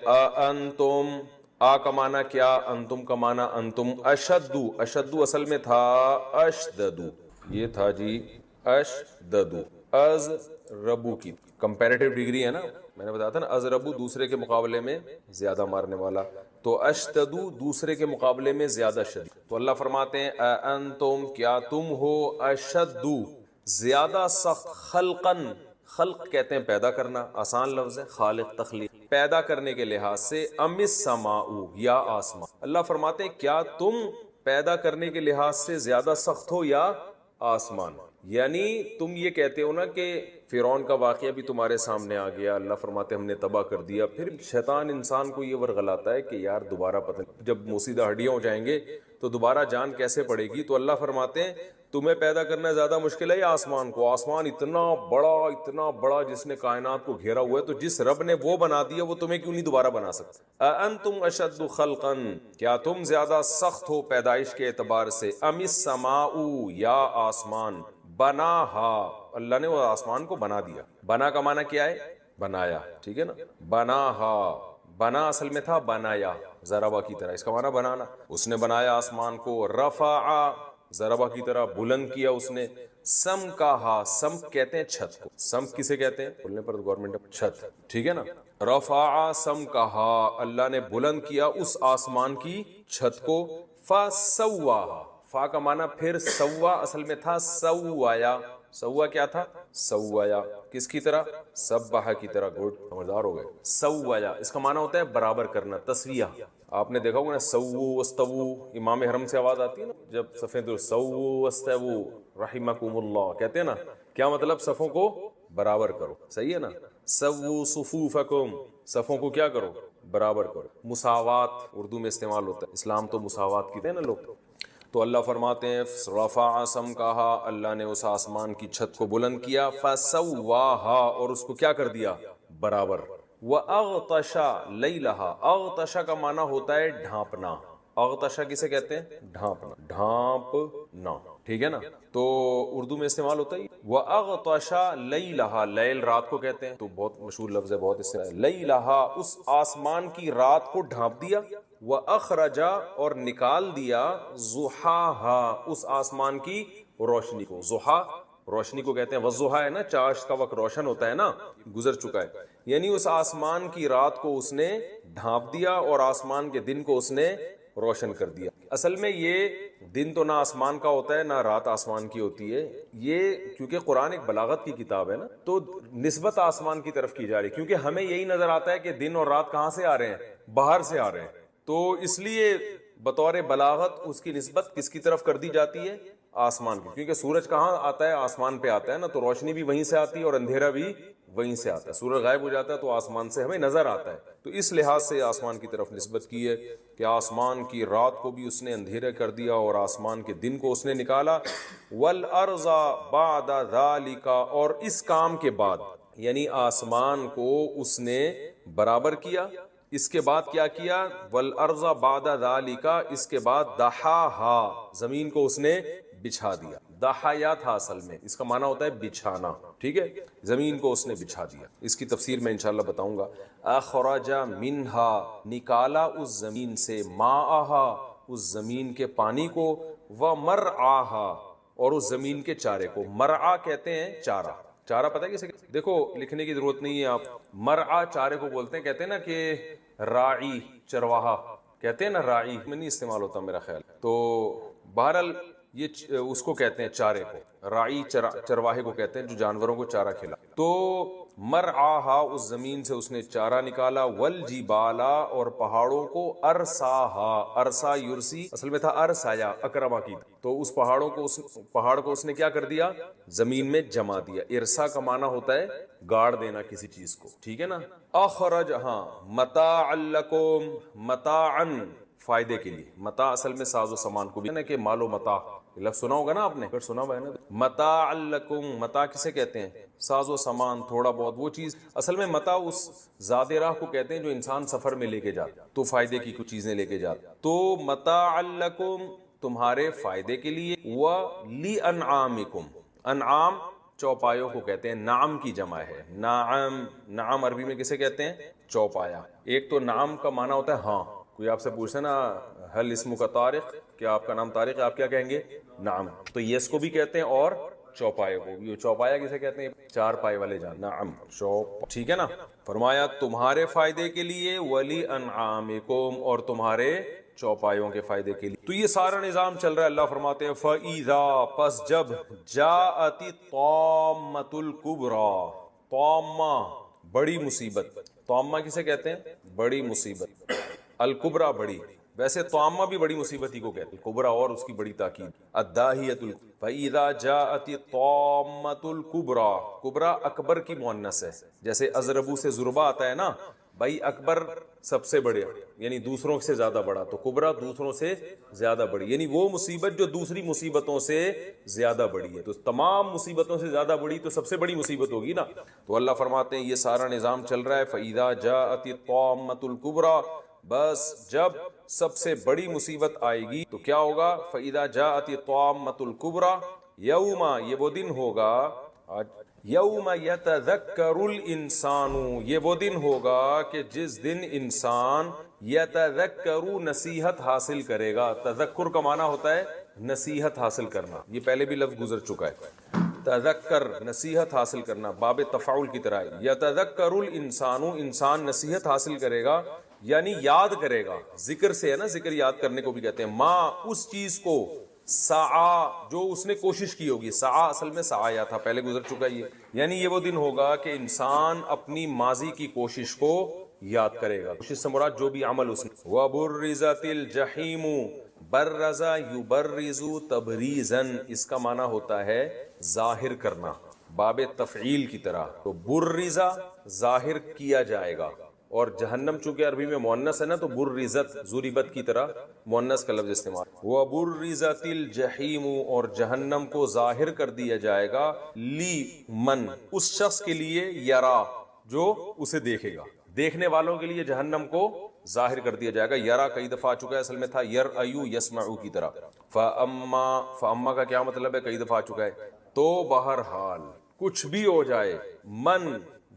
انتم، آ کا معنی کیا، انتم کا معنی انتم، اشدو، اشدو اصل میں تھا اشددو، یہ تھا جی اشددو، از ربو کی کمپیریٹیو ڈگری ہے نا، میں نے بتایا تھا نا، از ربو دوسرے کے مقابلے میں زیادہ مارنے والا، تو اشددو دوسرے کے مقابلے میں زیادہ شدید. تو اللہ فرماتے ہیں انتم، کیا تم ہو، اشدو زیادہ سخت، خلقن، خلق کہتے ہیں پیدا کرنا، آسان لفظ ہے، خالق تخلیق، پیدا کرنے کے لحاظ سے، ام السماء، یا آسمان. اللہ فرماتے ہیں کیا تم پیدا کرنے کے لحاظ سے زیادہ سخت ہو یا آسمان. یعنی تم یہ کہتے ہو نا کہ فرعون کا واقعہ بھی تمہارے سامنے آ گیا، اللہ فرماتے ہم نے تباہ کر دیا، پھر شیطان انسان کو یہ ورغلاتا ہے کہ یار دوبارہ پتہ نہیں، جب موسیدہ ہڈیاں ہو جائیں گے تو دوبارہ جان کیسے پڑے گی. تو اللہ فرماتے ہیں تمہیں پیدا کرنا زیادہ مشکل ہے یا آسمان کو؟ آسمان اتنا بڑا جس نے کائنات کو گھیرا ہوا ہے، تو جس رب نے وہ بنا دیا وہ تمہیں کیوں نہیں دوبارہ بنا سکتا؟ انتم اشد خلقا، کیا تم زیادہ سخت ہو پیدائش کے اعتبار سے، ام السماء، یا آسمان، بناہا، اللہ نے وہ آسمان کو بنا دیا. بنا کا معنی کیا ہے؟ بنایا، ٹھیک ہے نا. بناہا، بنا اصل میں تھا بنایا، ضربہ کی طرح، اس کا معنی بنانا. اس نے بنایا آسمان کو، رفع، ضربہ کی طرح بلند کیا اس نے، سم کہا، سم کہتے ہیں چھت کو، سم کسے کہتے ہیں بولنے پر گورنمنٹ، چھت، ٹھیک ہے نا. رفع سم کہا، اللہ نے بلند کیا اس آسمان کی چھت کو، فسواہا، فا کا معنی پھر سوا اصل میں تھا سوایا. سوا کیا تھا؟ سوایا، کس کی طرح؟ سبحہ کی طرح. گڈ، سمجھدار ہو گئے. سوایا اس کا معنی ہوتا ہے برابر کرنا، تسویہ. آپ نے دیکھا ہوگا نا، سووا واستووا، امام حرم سے آواز آتی ہے نا جب صفیں، تو سووا واستووا رحمکم اللہ کہتے ہیں نا، کیا مطلب؟ صفوں کو برابر کرو، صحیح ہے نا. سووا صفوفکم، صفوں کو کیا کرو؟ برابر کرو. مساوات اردو میں استعمال ہوتا ہے، اسلام تو مساوات کہتے ہیں نا لوگ. تو اللہ فرماتے ہیں رفع سم کہا، اللہ نے اس آسمان کی چھت کو بلند کیا، فسواہا، اور اس کو کیا کر دیا؟ برابر. وَأَغْطَشَ لَيْلَهَا، اغطشا کا معنی ہوتا ہے ڈھانپنا. اغطشا کسے کہتے ہیں؟ ڈھانپنا، ڈھانپنا، ٹھیک ہے نا. تو اردو میں استعمال ہوتا ہے. وَأَغْطَشَ لَيْلَهَا، لیل رات کو کہتے ہیں، تو بہت مشہور لفظ ہے، بہت استعمال. لَيْلَهَا، اس آسمان کی رات کو ڈھانپ دیا. وَأَخْرَجَ، اور نکال دیا، ضُحَاهَا، اس آسمان کی روشنی کو. ضحا روشنی کو کہتے ہیں، وضحا ہے نا، چاشت کا وقت روشن ہوتا ہے نا، گزر چکا ہے. یعنی اس آسمان کی رات کو اس نے ڈھانپ دیا اور آسمان کے دن کو اس نے روشن کر دیا. اصل میں یہ دن تو نہ آسمان کا ہوتا ہے نہ رات آسمان کی ہوتی ہے. یہ کیونکہ قرآن ایک بلاغت کی کتاب ہے نا، تو نسبت آسمان کی طرف کی جا رہی ہے، کیونکہ ہمیں یہی نظر آتا ہے کہ دن اور رات کہاں سے آ رہے ہیں؟ باہر سے آ رہے ہیں. تو اس لیے بطور بلاغت اس کی نسبت کس کی طرف کر دی جاتی ہے؟ آسمان کی. کیونکہ سورج کہاں آتا ہے؟ آسمان پہ آتا ہے نا، تو روشنی بھی وہیں سے آتی ہے اور اندھیرا بھی وہیں سے آتا ہے. سورج غائب ہو جاتا ہے تو آسمان سے ہمیں نظر آتا ہے. تو اس لحاظ سے آسمان کی طرف نسبت کی ہے کہ آسمان کی رات کو بھی اس نے اندھیرا کر دیا اور آسمان کے دن کو اس نے نکالا. والارض بعد ذالک، اور اس کام کے بعد، یعنی آسمان کو اس نے برابر کیا. اس کے بعد کیا کیا؟ والارض بعد ذالک، اس کے بعد دحاہا، زمین کو اس نے بچھا دیا. دحایا تھا اصل میں، اس کا معنی ہوتا ہے بچھانا، ٹھیک ہے. زمین کو اس نے بچھا دیا. اس کی تفسیر میں انشاءاللہ بتاؤں گا. اخرج منہا، نکالا اس زمین سے، ماءہا، اس زمین کے پانی کو، ومرعاہا، اور اس زمین کے چارے کو. مرعا کہتے ہیں چارہ. چارہ پتہ ہے کسے؟ دیکھو لکھنے کی ضرورت نہیں ہے، آپ مرعا چارے کو بولتے ہیں. کہتے ہیں نا کہ راعی، چرواہا کہتے ہیں نا، راعی میں نہیں استعمال ہوتا میرا خیال. تو بہرحال یہ اس کو کہتے ہیں چارے کو. راعی چرواہے کو کہتے ہیں جو جانوروں کو چارہ کھلا. تو مرعاہا، اس زمین سے اس نے چارہ نکالا. والجبالا، اور پہاڑوں کو. ارساہا، ارسا یرسی اصل میں تھا ارسایا، اکرما کی. تو اس پہاڑ کو اس نے کیا کر دیا؟ زمین میں جما دیا. ارسا کا معنی ہوتا ہے گاڑ دینا کسی چیز کو، ٹھیک ہے نا. اخرج، ہاں، متاعا لکم، متاعا فائدے کے لیے. متاع اصل میں ساز و سامان کو بھی نا کہ مال و متاع لفظ سنا ہوگا نا آپ نے, اگر سنا ہوا ہے نا. متاع لکم, متاع کسے کہتے ہیں؟ ساز و سامان, تھوڑا بہت وہ چیز. اصل میں متاع اس زاد راہ کو کہتے ہیں جو انسان سفر میں لے کے جاتا, تو فائدے کی کچھ چیزیں لے کے جاتا. تو متاع لکم تمہارے فائدے کے لیے, وَلِأَنْعَامِكُمْ, انعام چوپایوں کو کہتے ہیں, نعم کی جمع ہے. نعم, نعم عربی میں کسے کہتے ہیں؟ چوپایا. ایک تو نعم کا معنی ہوتا ہے ہاں, کوئی آپ سے پوچھے نا حل اسمک طارق, کیا آپ کا نام طارق ہے, آپ کیا کہیں گے؟ نعم. تو یس کو بھی کہتے ہیں اور چوپائے کو بھی. چوپایا کسے کہتے ہیں؟ چار پائے والے جان, نعم چوپ, ٹھیک ہے نا. فرمایا تمہارے فائدے کے لیے, ولی انعامکم, اور تمہارے چوپایوں کے فائدے کے لیے. تو یہ سارا نظام چل رہا ہے. اللہ فرماتے ہیں فَإِذَا, پس جب, جاءت الطامۃ الکبریٰ, طامہ بڑی مصیبت. طامہ کسے کہتے ہیں؟ بڑی مصیبت. الکبریٰ بڑی, ویسے طامہ بھی بڑی مصیبت ہی کو کہتے ہیں, کبریٰ اور اس کی بڑی تاکید. الداہیۃ فَإِذَا جَاءَتِ الطَّامَّةُ الْكُبْرَىٰ, کبریٰ اکبر کی مؤنث ہے. جیسے اضربو سے ضربہ آتا ہے نا بھائی, اکبر سب سے بڑے یعنی دوسروں سے زیادہ بڑا, تو کبریٰ دوسروں سے زیادہ بڑی, یعنی وہ مصیبت جو دوسری مصیبتوں سے زیادہ بڑی ہے. تو تمام مصیبتوں سے زیادہ بڑی تو سب سے بڑی مصیبت ہوگی نا. تو اللہ فرماتے ہیں یہ سارا نظام چل رہا ہے. فَإِذَا جَاءَتِ الطَّامَّةُ الْكُبْرَىٰ, بس جب سب سے بڑی مصیبت آئے گی تو کیا ہوگا؟ فَإِذَا جَاءَتِ الطَّامَّةُ الْكُبْرَىٰ, یوم, یہ وہ دن ہوگا, یوم یتذکر الانسان, یہ وہ دن ہوگا کہ جس دن انسان یتذکر, نصیحت حاصل کرے گا. تذکر کا معنی ہوتا ہے نصیحت حاصل کرنا, یہ پہلے بھی لفظ گزر چکا ہے. تذکر نصیحت حاصل کرنا, باب تفاعل کی طرح. یتذکر الانسان, انسان نصیحت حاصل کرے گا یعنی یاد کرے گا. ذکر سے ہے نا, ذکر یاد کرنے کو بھی کہتے ہیں. ماں, اس چیز کو, سعا, جو اس نے کوشش کی ہوگی. سعا اصل میں سعایا تھا, پہلے گزر چکا یہ. یعنی یہ وہ دن ہوگا کہ انسان اپنی ماضی کی کوشش کو یاد کرے گا. کوشش سے مراد جو بھی عمل اس نے. وَبُرِّزَتِ الْجَحِيمُ, بَرَّزَ يُبَرِّزُ تَبْرِيزًا, اس کا معنی ہوتا ہے ظاہر کرنا, باب تفعیل کی طرح. تو برزا ظاہر کیا جائے گا, اور جہنم چونکہ عربی میں مؤنث ہے نا, تو برزت ضریبت کی طرح مؤنث کا لفظ استعمال. وَبُرِّزَتِ الْجَحِيمُ, اور جہنم کو ظاہر کر دیا جائے گا, لی من, اس شخص کے لیے, یرا, جو اسے دیکھے گا. دیکھنے والوں کے لیے جہنم کو ظاہر کر دیا جائے گا. یرا کئی دفعہ آ چکا ہے, اصل میں تھا یرأیو یسمعو کی طرح. فَأَمَّا کا کیا مطلب ہے؟ کئی دفعہ آ چکا ہے. تو بہرحال کچھ بھی ہو جائے, من,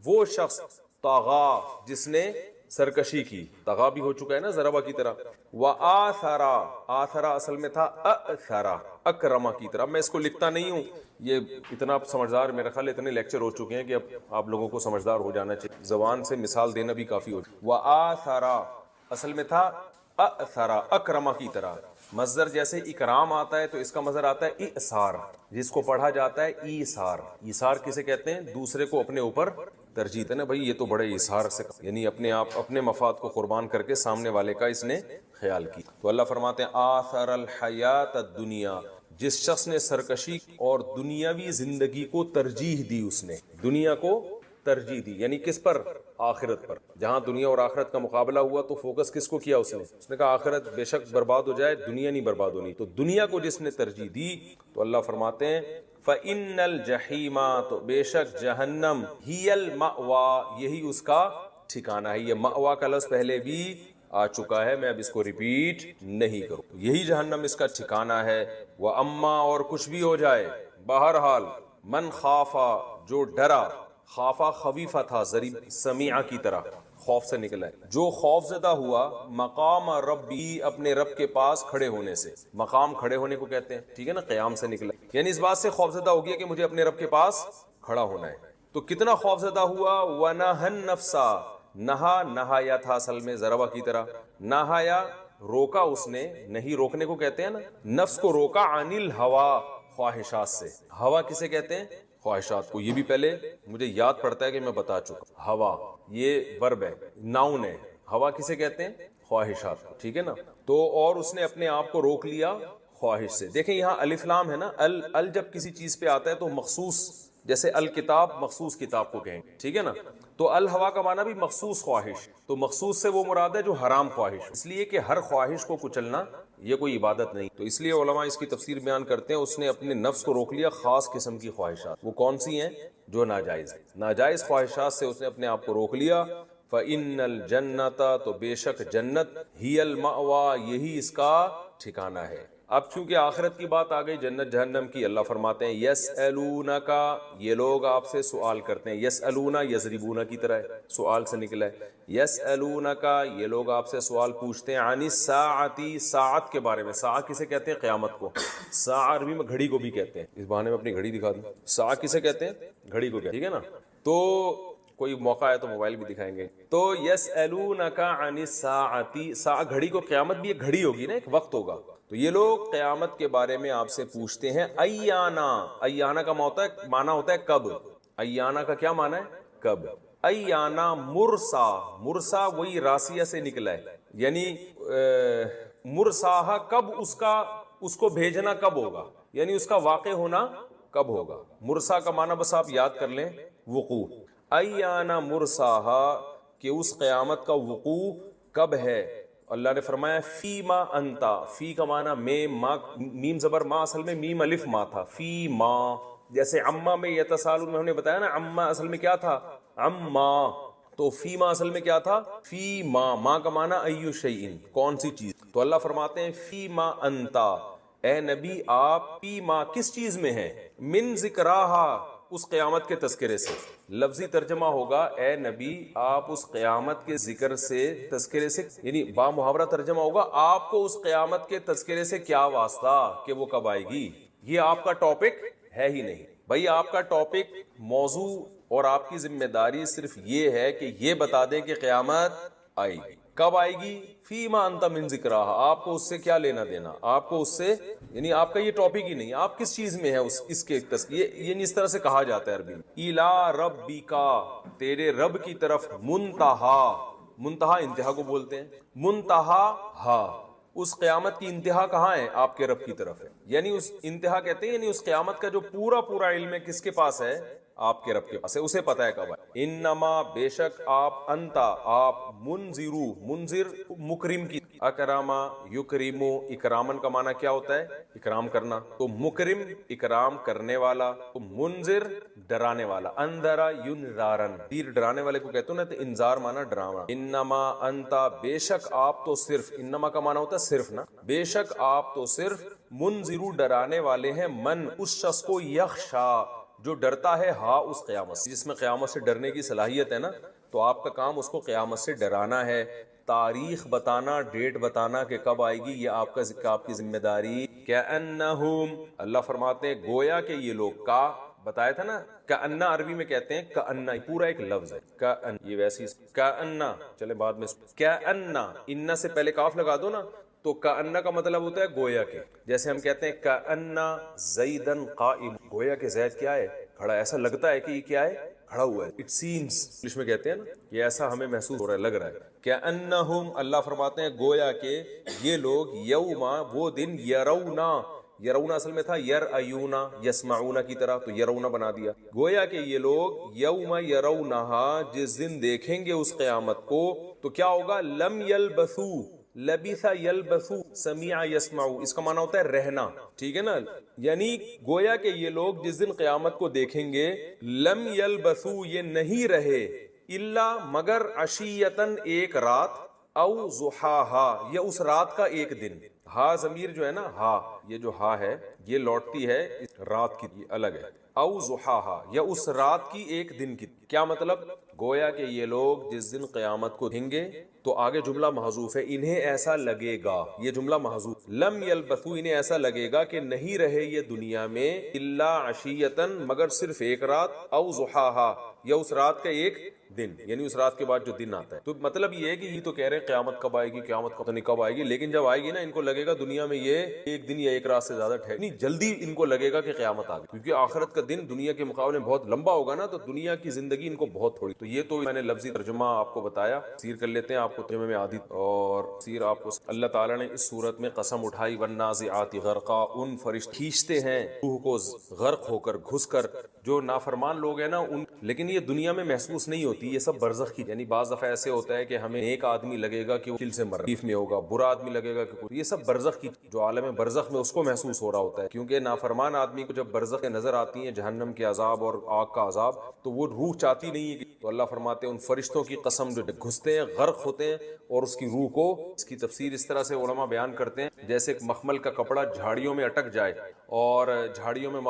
وہ شخص, طغا, جس نے سرکشی کی. طغا بھی ہو چکا ہے نا ضربہ کی طرح. وآثرا, آثرا اصل میں تھا اثرا, اکرما کی طرح. میں اس کو لکھتا نہیں ہوں, یہ اتنا سمجھدار, میرا خیال اتنے لیکچر ہو چکے ہیں کہ اب آپ لوگوں کو سمجھدار ہو جانا چاہیے, زبان سے مثال دینا بھی کافی ہو. وآثرا اصل میں تھا اثرا, اکرما کی طرح. مصدر جیسے اکرام آتا ہے تو اس کا مصدر آتا ہے ایثار, جس کو پڑھا جاتا ہے ایثار. ایثار کسے کہتے ہیں؟ دوسرے کو اپنے اوپر ترجیح ہے نا بھائی, یہ تو بڑے ایثار سے, یعنی اپنے آپ, اپنے مفاد کو قربان کر کے سامنے والے کا اس نے خیال کی. تو اللہ فرماتے ہیں آثر الحیات الدنیا, جس شخص نے سرکشی اور دنیاوی زندگی کو ترجیح دی, اس نے دنیا کو ترجیح دی, یعنی کس پر؟ آخرت پر. جہاں دنیا اور آخرت کا مقابلہ ہوا تو فوکس کس کو کیا اس نے کہا آخرت بے شک برباد ہو جائے, دنیا نہیں برباد ہونی. تو دنیا کو جس نے ترجیح دی, تو اللہ فرماتے ہیں فَإِنَّ الْجَحِيمَ, تو بے شک جہنم, هِيَ الْمَأْوَى, یہی اس کا ٹھکانہ ہے. یہ مأویٰ کا لفظ پہلے بھی آ چکا ہے, میں اب اس کو ریپیٹ نہیں کروں. یہی جہنم اس کا ٹھکانہ ہے. وَأَمَّا, اور کچھ بھی ہو جائے, بہرحال, من خافا, جو ڈرا, خافا خفیفہ تھا, ضریب سمیعہ کی طرح, خوف سے نکلا ہے. جو خوف زدہ ہوا, مقام ربی, اپنے رب کے پاس کھڑے ہونے سے. مقام کھڑے ہونے کو کہتے ہیں, ٹھیک ہے نا, قیام سے نکلا, یعنی اس بات سے خوف زدہ ہو گیا کہ مجھے اپنے رب کے پاس کھڑا ہونا ہے. تو کتنا خوف زدہ ہوا, وَنَهَا النَّفْسَ, نہا, نہایا تھا اصل میں ضربہ کی طرح. نہایا روکا اس نے, نہیں روکنے کو کہتے ہیں نا, نفس کو روکا, عن الہوا, خواہشات سے. ہوا کسے کہتے ہیں؟ خواہشات کو. یہ بھی پہلے مجھے یاد پڑتا ہے کہ میں بتا چکا. ہوا یہ ورب ہے, ناؤن ہے. ہوا کسے کہتے ہیں؟ خواہشات کو, ٹھیک ہے نا. تو اور اس نے اپنے آپ کو روک لیا خواہش سے. دیکھیں یہاں الف لام ہے نا, ال جب کسی چیز پہ آتا ہے تو مخصوص, جیسے الکتاب مخصوص کتاب کو کہیں, ٹھیک ہے نا. تو الہوا کا معنی بھی مخصوص خواہش، تو مخصوص سے وہ مراد ہے جو حرام خواہش، اس لیے کہ ہر خواہش کو کچلنا یہ کوئی عبادت نہیں. تو اس لیے علماء اس کی تفسیر بیان کرتے ہیں اس نے اپنے نفس کو روک لیا خاص قسم کی خواہشات. وہ کون سی ہیں؟ جو ناجائز ہیں. ناجائز خواہشات سے اس نے اپنے آپ کو روک لیا. فَإِنَّ الْجَنَّةَ تو بے شک جنت، ہی الْمَأْوَى یہی اس کا ٹھکانہ ہے. اب چونکہ آخرت کی بات آ گئی جنت جہنم کی، اللہ فرماتے ہیں یسألونک، یہ لوگ آپ سے سوال کرتے ہیں. یسألون یضربون کی طرح ہے، سوال سے نکلا ہے. یسألونک یہ لوگ آپ سے سوال پوچھتے ہیں عن الساعۃ، ساعت کے بارے میں. ساعت کسے کہتے ہیں؟ قیامت کو. ساعت عربی میں گھڑی کو بھی کہتے ہیں. اس بہانے میں اپنی گھڑی دکھا دوں. ساعت کسے کہتے ہیں؟ گھڑی کو کہتے ہیں، ٹھیک ہے نا. تو کوئی موقع ہے تو موبائل بھی دکھائیں گے. تو یسألونک عن الساعۃ، ساعت گھڑی کو، قیامت بھی ایک گھڑی ہوگی نا، ایک وقت ہوگا. تو یہ لوگ قیامت کے بارے میں آپ سے پوچھتے ہیں ایانا. ایانا کا معنی ہوتا ہے کب. ایانا کا کیا معنی ہے؟ کب. ایانا مرسا، مرسا وہی راسیہ سے نکلا ہے، یعنی مرساہا کب، اس کو بھیجنا کب ہوگا، یعنی اس کا واقع ہونا کب ہوگا. مرسا کا معنی بس آپ یاد کر لیں وقوع. ایانا مرساہا کہ اس قیامت کا وقوع کب ہے. اللہ نے فرمایا فی ما انتا، فی کا معنی میں، ما میم زبر ما اصل میں میم الف ما تھا. فی ما، جیسے عما میں یتسالون میں ہم نے بتایا نا، عما اصل میں کیا تھا؟ عما. تو فی ما اصل میں کیا تھا؟ فی ما. ما کا معنی ایو شیئن، کون سی چیز. تو اللہ فرماتے ہیں فی ما انتا، اے نبی آپ فی ما کس چیز میں ہیں، من ذکراہا اس قیامت کے تذکرے سے. لفظی ترجمہ ہوگا اے نبی آپ اس قیامت کے ذکر سے، تذکرے سے، یعنی با محاورہ ترجمہ ہوگا آپ کو اس قیامت کے تذکرے سے کیا واسطہ کہ وہ کب آئے گی. یہ آپ کا ٹاپک ہے ہی نہیں بھائی. آپ کا ٹاپک، موضوع اور آپ کی ذمہ داری صرف یہ ہے کہ یہ بتا دیں کہ قیامت آئے گی. کب آئے گی؟ فی ما انت من ذکراہا، آپ کو اس سے کیا لینا دینا، آپ کو اس سے، یعنی آپ کا یہ ٹاپک ہی نہیں، آپ کس چیز میں ہے اس کے یہ اس طرح سے کہا جاتا ہے عربی میں. الی ربکا، تیرے رب کی طرف. منتہا، منتہا انتہا کو بولتے ہیں. منتہا ہا، اس قیامت کی انتہا کہاں ہے؟ آپ کے رب کی طرف ہے. یعنی اس انتہا کہتے ہیں، یعنی اس قیامت کا جو پورا علم ہے کس کے پاس ہے؟ آپ کے رب کے پاس ہے، اسے پتا ہے کب ہے. انما بے شک آپ، انتا آپ، منذرو، منذر مکرم کی، اکراما یکرمو، اکرامن کا معنی کیا ہوتا ہے؟ اکرام کرنا. تو مکرم اکرام کرنے والا، تو منذر ڈرانے والا. انذرا ینذارن، تیر ڈرانے والے کو کہتے ہیں نا، تو انذار معنی ڈرانا. انما انتا بے شک آپ تو صرف، انما کا معنی ہوتا ہے صرف نا، بے شک آپ تو صرف منذرو ڈرانے والے ہیں، من اس شخص کو، یخشا جو ڈرتا ہے، ہاں اس قیامت سے، جس میں قیامت سے ڈرنے کی صلاحیت ہے نا. تو آپ کا کام اس کو قیامت سے ڈرانا ہے. تاریخ بتانا، ڈیٹ بتانا کہ کب آئے گی، یہ آپ کی ذمہ داری. کأنہم، اللہ فرماتے ہیں گویا کہ یہ لوگ، کا بتایا تھا نا، کأنہ عربی میں کہتے ہیں کأنہ، پورا ایک لفظ ہے کأن، یہ ویسی کأنہ، چلے بعد میں کأنہ، انہ سے پہلے کاف لگا دو نا. تو کأنہ کا مطلب ہوتا ہے گویا کہ، جیسے ہم کہتے ہیں کأنہ زیدن قائم، گویا کہ زید کیا ہے؟ کھڑا. ایسا لگتا ہے کہ یہ کیا ہے؟ کھڑا ہوا ہے. اٹ سیمز انگلش میں کہتے ہیں نا، یہ ایسا ہمیں محسوس ہو رہا ہے، لگ رہا ہے. کأنہم، اللہ فرماتے ہیں گویا کہ یہ لوگ، یوما وہ دن، یرونا، یرونا اصل میں تھا یرایونا، یسمعونا کی طرح، تو یرونا بنا دیا. گویا کہ یہ لوگ یوم یرونہا جس دن دیکھیں گے اس قیامت کو، تو کیا ہوگا؟ لم یلبثو، لبث یلبثو، سمیع یسمعو، اس کا معنی ہوتا ہے رہنا، ٹھیک ہے نا. یعنی گویا کہ یہ لوگ جس دن قیامت کو دیکھیں گے، لم یلبثو یہ نہیں رہے، الا مگر، عشیتن ایک رات، او ضحاہا یا اس رات کا ایک دن. ہا ضمیر جو ہے نا، ہا، یہ جو ہا ہے یہ لوٹتی ہے رات کی، یہ الگ ہے. او ضحاہا یا اس رات کی ایک دن کی. کیا مطلب؟ گویا کہ یہ لوگ جس دن قیامت کو دیکھیں گے، تو آگے جملہ محذوف ہے، انہیں ایسا لگے گا، یہ جملہ محذوف. لم یلبثو انہیں ایسا لگے گا کہ نہیں رہے یہ دنیا میں، الا عشیتن مگر صرف ایک رات، او ضحاہا یا اس رات کا ایک دن، یعنی اس رات کے بعد جو دن آتا ہے. تو مطلب یہ ہے کہ یہ تو کہہ رہے ہیں قیامت کب آئے گی، قیامت پتہ نہیں کب آئے گی، لیکن جب آئے گی نا ان کو لگے گا دنیا میں یہ ایک دن یا ایک رات سے زیادہ ٹھہر نہیں، جلدی ان کو لگے گا کہ قیامت آ گئی، کیونکہ آخرت کا دن دنیا کے مقابلے میں بہت لمبا ہوگا نا، تو دنیا کی زندگی ان کو بہت تھوڑی. تو یہ تو میں نے لفظی ترجمہ آپ کو بتایا. تفسیر کر لیتے ہیں، آپ کو ترجمے میں عادی، اور تفسیر آپ کو. اللہ تعالیٰ نے اس صورت میں قسم اٹھائی، والنازعات غرقا، ان فرشتے کھینچتے ہیں روح کو غرق ہو کر، گھس کر. جو نافرمان لوگ ہیں نا ان، لیکن یہ دنیا میں محسوس نہیں ہوتی. ہوتی، یہ سب برزخ کی، یعنی بعض دفعہ ایسے ہوتا ہے کہ ہمیں ایک آدمی لگے گا کہ وہ دل سے مر رہا میں ہوگا، برا آدمی لگے گا کہ یہ سب برزخ کی، جو عالم برزخ میں اس کو محسوس ہو رہا ہوتا ہے، کیونکہ نافرمان آدمی کو جب برزخ نظر آتی ہیں جہنم کے عذاب اور آگ کا عذاب، تو وہ روح چاہتی نہیں ہے، تو اللہ فرماتے ہیں ان فرشتوں کی قسم جو گھستے ہیں، غرق ہوتے ہیں اور اس کی روح کو، اس کی تفسیر اس طرح سے علماء بیان کرتے ہیں جیسے ایک مخمل کا کپڑا جھاڑیوں میں اٹک جائے اور جھاڑیوں میں